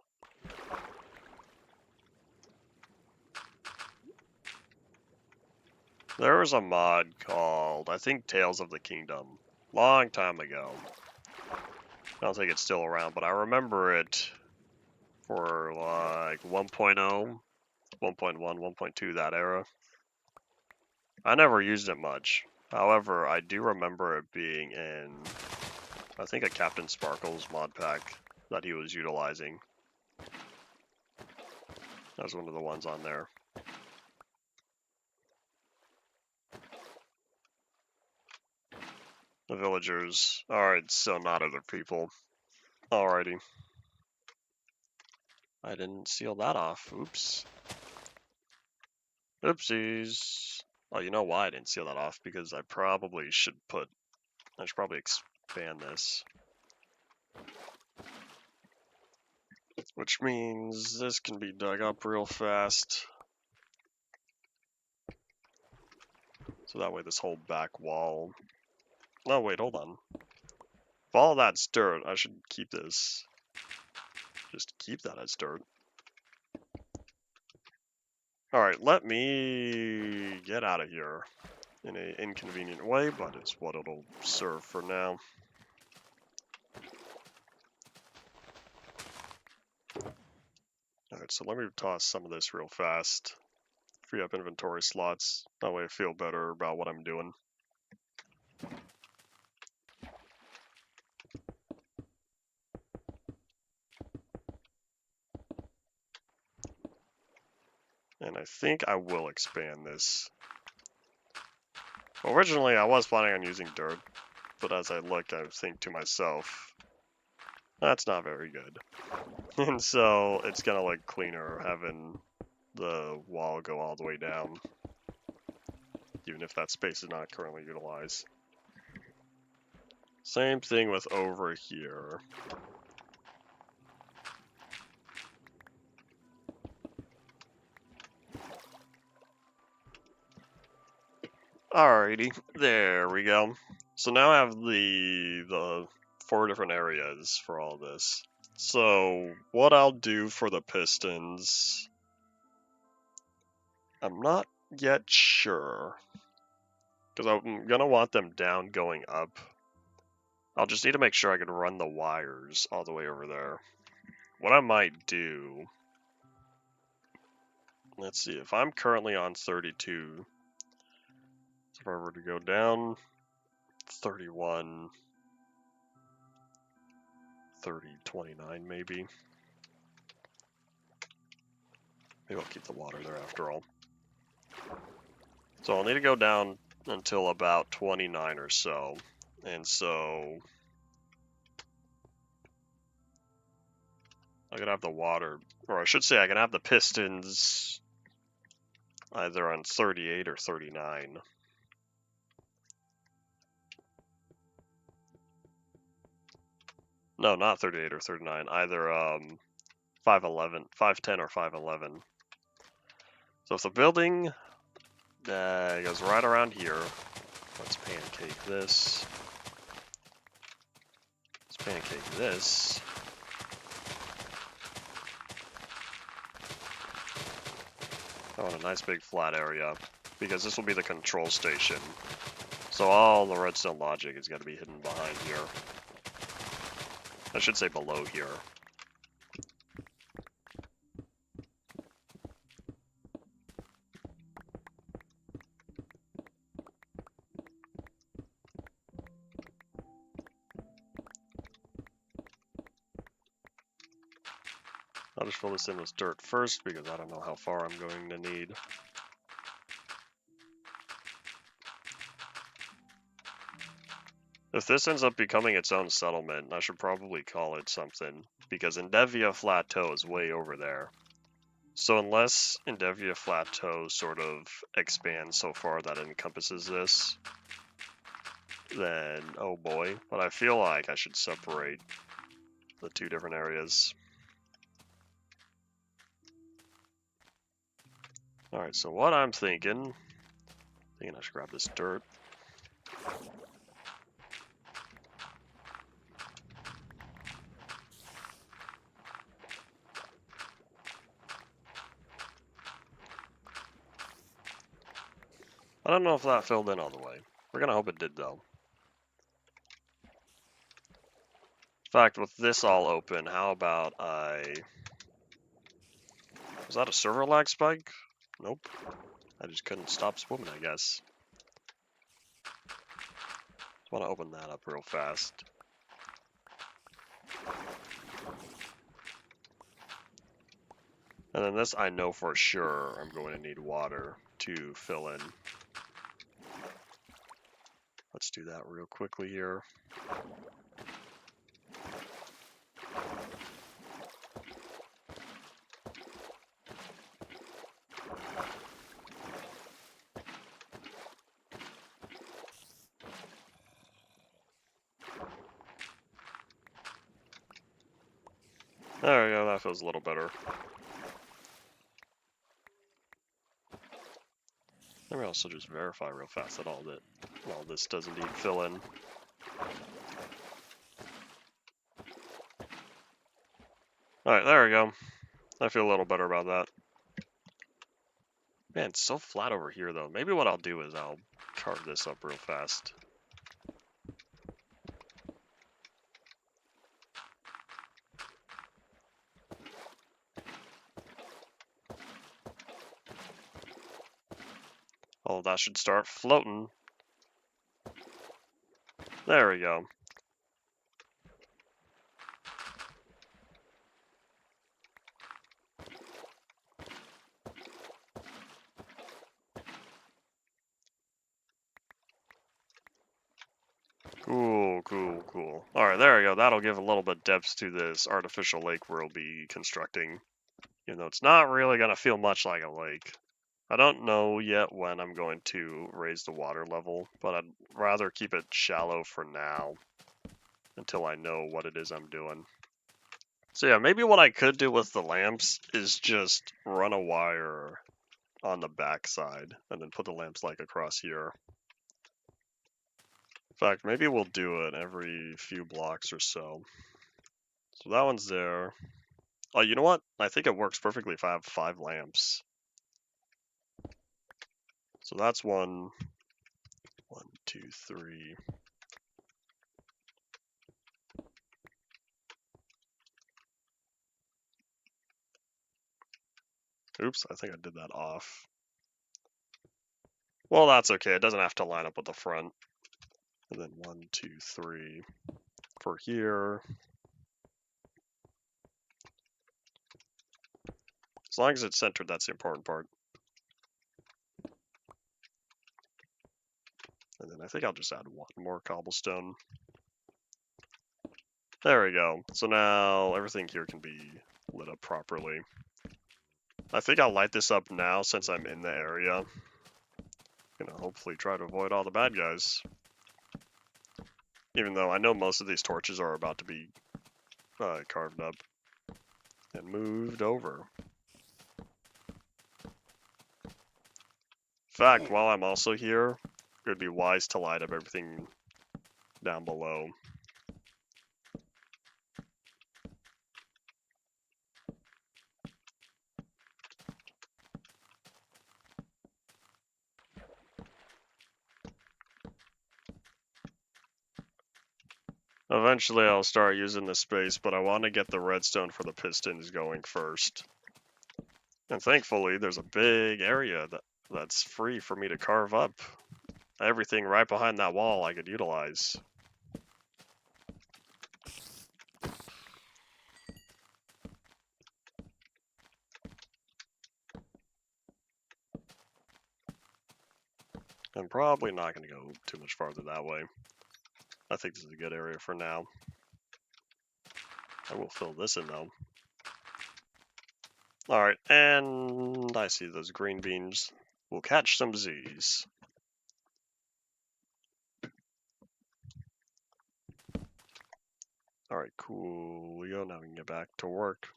There was a mod called, I think, Tales of the Kingdom, long time ago. I don't think it's still around, but I remember it for like 1.0, 1.1, 1.2, that era. I never used it much. However, I do remember it being in, I think, a Captain Sparkles mod pack that he was utilizing. That was one of the ones on there. The villagers. Alright, so not other people. Alrighty. I didn't seal that off. Oops. Oopsies. Oh, you know why I didn't seal that off? Because I should probably expand this. Which means this can be dug up real fast. So that way this whole back wall... Oh, wait, hold on. If all that's dirt, I should keep this. Just keep that as dirt. Alright, let me get out of here in an inconvenient way, but it's what it'll serve for now. Alright, so let me toss some of this real fast. Free up inventory slots. That way I feel better about what I'm doing. And I think I will expand this. Originally, I was planning on using dirt, but as I look, I think to myself, that's not very good. And so it's gonna look cleaner having the wall go all the way down, even if that space is not currently utilized. Same thing with over here. Alrighty, there we go. So now I have the 4 different areas for all this. So what I'll do for the pistons, I'm not yet sure, because I'm gonna want them down going up. I'll just need to make sure I can run the wires all the way over there. What I might do, let's see, if I'm currently on 32, so if I were to go down 31, 30, 29 maybe. Maybe I'll keep the water there after all. So I'll need to go down until about 29 or so. And so I can have the water, or I should say I can have the pistons either on 38 or 39. No, not 38 or 39, either 511, 510 or 511. So if the building goes right around here, let's pancake this. Let's pancake this. I want a nice big flat area, because this will be the control station. So all the redstone logic is going to be hidden behind here. I should say below here. I'll just fill this in with dirt first, because I don't know how far I'm going to need. If this ends up becoming its own settlement, I should probably call it something, because Endevia Plateau is way over there. So unless Endevia Plateau sort of expands so far that it encompasses this, then oh boy. But I feel like I should separate the two different areas. Alright, so what I'm thinking I should grab this dirt. I don't know if that filled in all the way. We're gonna hope it did though. In fact, with this all open, how about was that a server lag spike? Nope. I just couldn't stop swimming, I guess. Just want to open that up real fast. And then this, I know for sure I'm going to need water to fill in. Let's do that real quickly here. There we go, that feels a little better. Let me also just verify real fast that all this does indeed fill in. Alright, there we go. I feel a little better about that. Man, it's so flat over here though. Maybe what I'll do is I'll carve this up real fast. Oh, that should start floating. There we go. Cool. Alright, there we go. That'll give a little bit depth to this artificial lake we'll be constructing. Even though it's not really going to feel much like a lake. I don't know yet when I'm going to raise the water level, but I'd rather keep it shallow for now until I know what it is I'm doing. So yeah, maybe what I could do with the lamps is just run a wire on the back side and then put the lamps like across here. In fact, maybe we'll do it every few blocks or so. So that one's there. Oh, you know what? I think it works perfectly if I have 5 lamps. So that's 1, 2, 3. Oops, I think I did that off. Well, that's okay. It doesn't have to line up with the front. And then 1, 2, 3 for here. As long as it's centered, that's the important part. And then I think I'll just add 1 more cobblestone. There we go. So now everything here can be lit up properly. I think I'll light this up now since I'm in the area. I'm gonna hopefully try to avoid all the bad guys. Even though I know most of these torches are about to be carved up and moved over. In fact, while I'm also here, it would be wise to light up everything down below. Eventually I'll start using this space, but I want to get the redstone for the pistons going first. And thankfully there's a big area that's free for me to carve up. Everything right behind that wall I could utilize. I'm probably not going to go too much farther that way. I think this is a good area for now. I will fill this in though. Alright, and I see those green beans. We'll catch some Z's. Alright, cool. We go now, we can get back to work.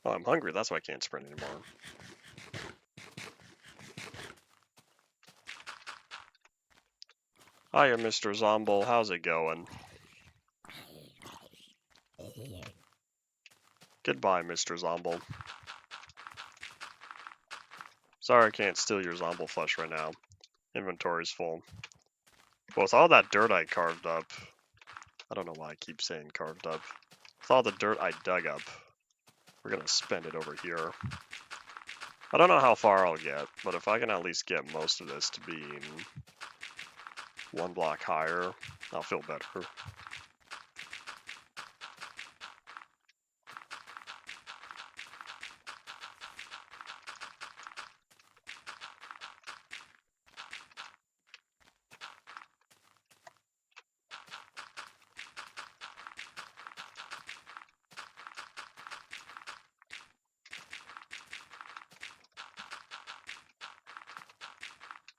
Oh, I'm hungry, that's why I can't sprint anymore. Hiya, Mr. Zomble, how's it going? Goodbye, Mr. Zomble. Sorry I can't steal your Zomble flesh right now. Inventory's full. But with all that dirt I carved up, I don't know why I keep saying carved up. With all the dirt I dug up, we're gonna spend it over here. I don't know how far I'll get, but if I can at least get most of this to being 1 block higher, I'll feel better.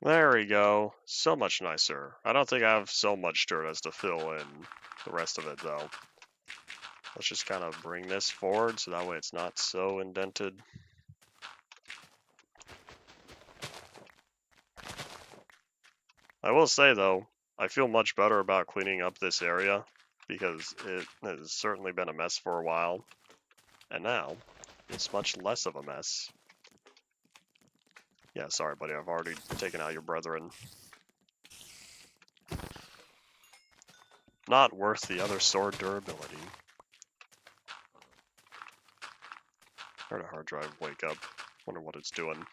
There we go. So much nicer. I don't think I have so much dirt as to fill in the rest of it, though. Let's just kind of bring this forward so that way it's not so indented. I will say, though, I feel much better about cleaning up this area because it has certainly been a mess for a while. And now, it's much less of a mess. Yeah, sorry, buddy, I've already taken out your brethren. Not worth the other sword durability. Heard a hard drive wake up. Wonder what it's doing.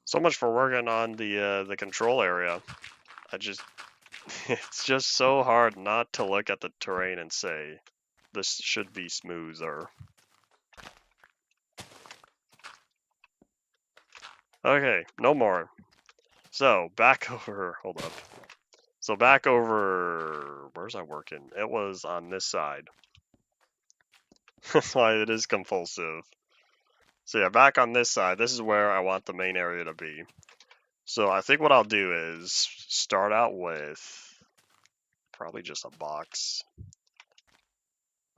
So much for working on the control area. It's just so hard not to look at the terrain and say, this should be smoother. Okay, no more. So, back over, hold up. So back over, where's I working? It was on this side. That's why it is compulsive. So yeah, back on this side, this is where I want the main area to be. So I think what I'll do is start out with probably just a box.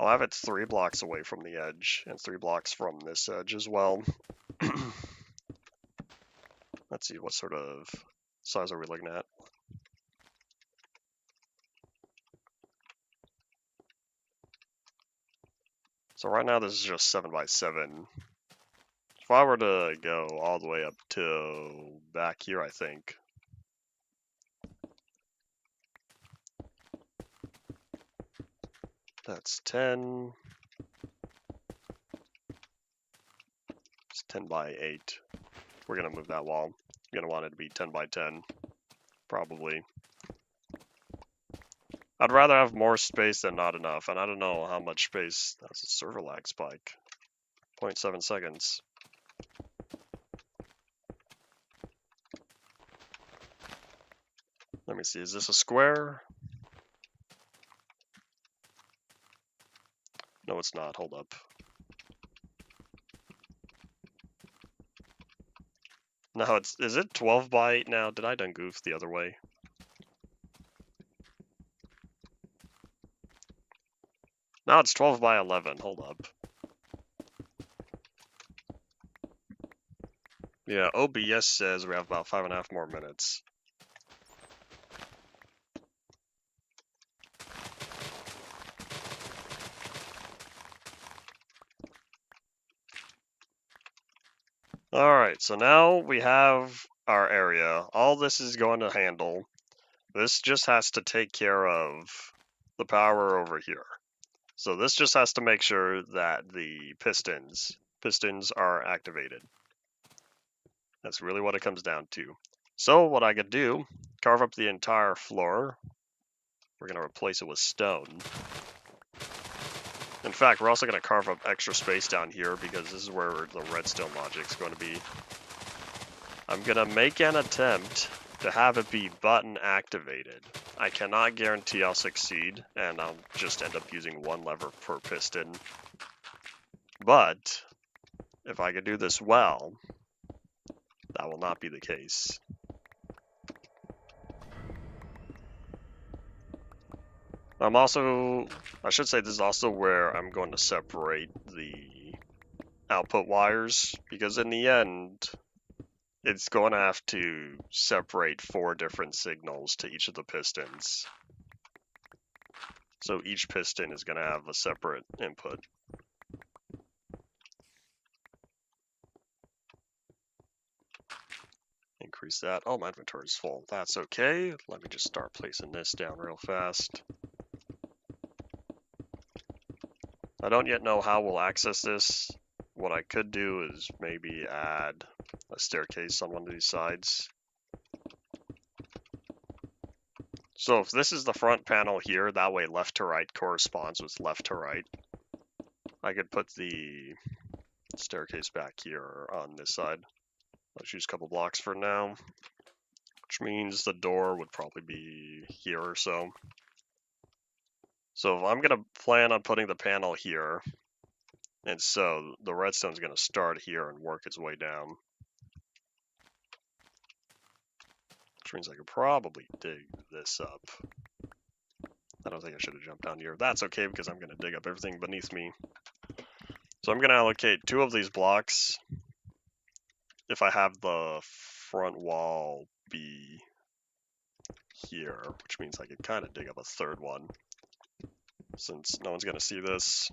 I'll have it 3 blocks away from the edge and 3 blocks from this edge as well. Let's see, what sort of size are we looking at? So right now this is just 7 by 7. If I were to go all the way up to back here, I think. That's 10. It's 10 by 8. We're gonna move that wall. I'm gonna want it to be 10 by 10, probably. I'd rather have more space than not enough, and I don't know how much space. That's a server lag spike. 0.7 seconds. Let me see, is this a square? No, it's not. Hold up. No, is it 12 by 8 now? Did I done goof the other way? Now it's 12 by 11. Hold up. Yeah, OBS says we have about 5.5 more minutes. Alright, so now we have our area. All this is going to handle. This just has to take care of the power over here. So this just has to make sure that the pistons are activated. That's really what it comes down to. So what I could do, carve up the entire floor. We're going to replace it with stone. In fact, we're also going to carve up extra space down here because this is where the redstone logic is going to be. I'm going to make an attempt to have it be button activated. I cannot guarantee I'll succeed, and I'll just end up using one lever per piston. But if I could do this well, that will not be the case. I should say this is also where I'm going to separate the output wires, because in the end, it's going to have to separate 4 different signals to each of the pistons. So each piston is going to have a separate input. Increase that. Oh, my inventory is full. That's okay. Let me just start placing this down real fast. I don't yet know how we'll access this. What I could do is maybe add a staircase on one of these sides. So if this is the front panel here, that way left to right corresponds with left to right. I could put the staircase back here on this side. Let's use a couple blocks for now, which means the door would probably be here or so. So if I'm going to plan on putting the panel here, and so the redstone's going to start here and work its way down. Which means I could probably dig this up. I don't think I should have jumped down here. That's okay because I'm going to dig up everything beneath me. So I'm going to allocate 2 of these blocks. If I have the front wall be here, which means I could kind of dig up a 3rd one, since no one's going to see this.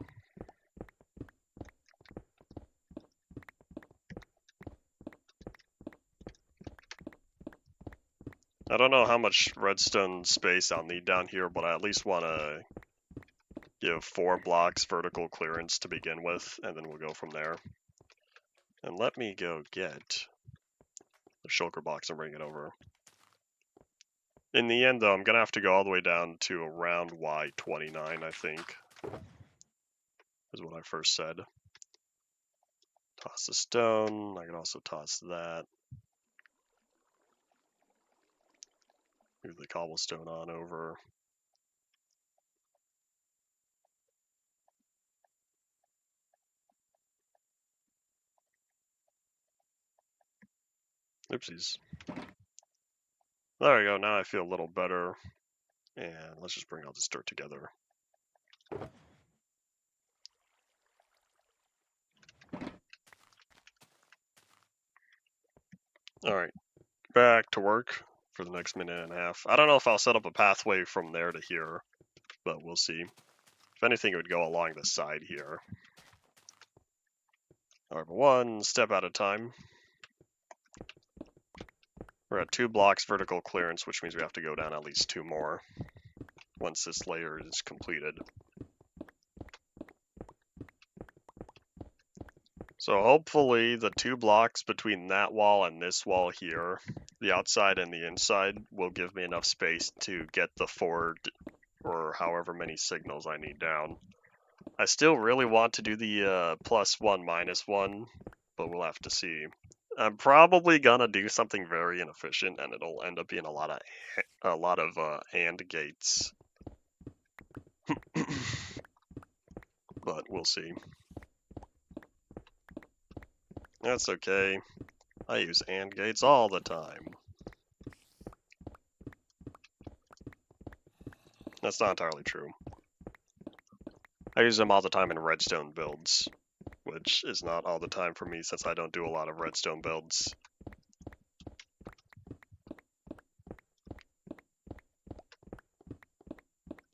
I don't know how much redstone space I'll need down here, but I at least want to give 4 blocks vertical clearance to begin with, and then we'll go from there. And let me go get the shulker box and bring it over. In the end, though, I'm going to have to go all the way down to around Y29, I think, is what I first said. Toss the stone. I can also toss that. Move the cobblestone on over. Oopsies. There we go. Now I feel a little better. And let's just bring all this dirt together. Alright, back to work for the next minute and a half. I don't know if I'll set up a pathway from there to here, but we'll see. If anything, it would go along the side here. Alright, but one step at a time. We're at 2 blocks vertical clearance, which means we have to go down at least 2 more once this layer is completed. So hopefully the 2 blocks between that wall and this wall here, the outside and the inside, will give me enough space to get the 4 or however many signals I need down. I still really want to do the +1, -1, but we'll have to see. I'm probably gonna do something very inefficient, and it'll end up being a lot of AND gates. But we'll see. That's okay. I use AND gates all the time. That's not entirely true. I use them all the time in redstone builds, which is not all the time for me since I don't do a lot of redstone builds.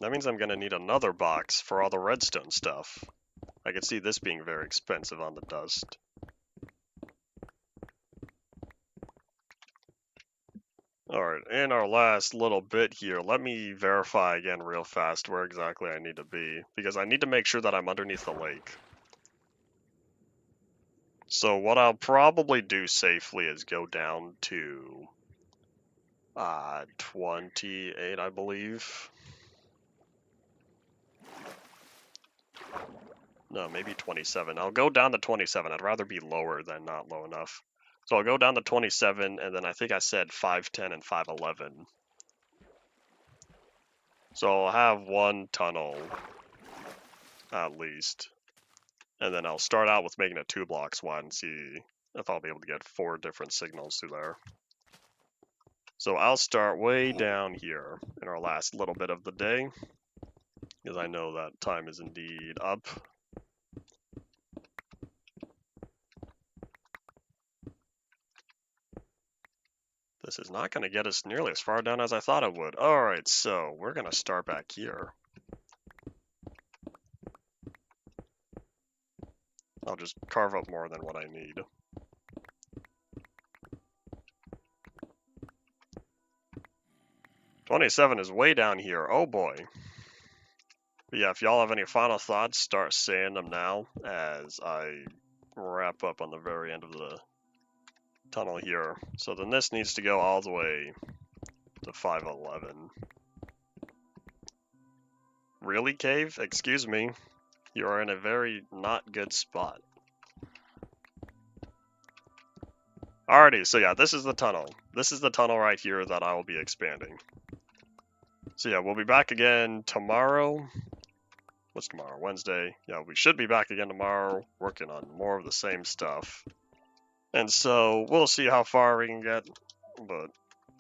That means I'm going to need another box for all the redstone stuff. I could see this being very expensive on the dust. Alright, in our last little bit here, let me verify again real fast where exactly I need to be, because I need to make sure that I'm underneath the lake. So what I'll probably do safely is go down to 28, I believe. No, maybe 27. I'll go down to 27. I'd rather be lower than not low enough. So I'll go down to 27, and then I think I said 510 and 511. So I'll have one tunnel, at least. And then I'll start out with making it 2 blocks wide and see if I'll be able to get 4 different signals through there. So I'll start way down here in our last little bit of the day, because I know that time is indeed up. This is not going to get us nearly as far down as I thought it would. Alright, so we're going to start back here. I'll just carve up more than what I need. "27 is way down here. Oh boy. But yeah, if y'all have any final thoughts, start saying them now as I wrap up on the very end of the tunnel here. So then this needs to go all the way to 511. Really, Cave? Excuse me. You are in a very not good spot. Alrighty, so yeah, this is the tunnel. This is the tunnel right here that I will be expanding. So yeah, we'll be back again tomorrow. What's tomorrow? Wednesday. Yeah, we should be back again tomorrow, working on more of the same stuff. And so we'll see how far we can get, but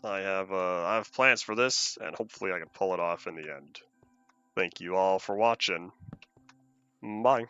I have plans for this, and hopefully I can pull it off in the end. Thank you all for watching. Bye.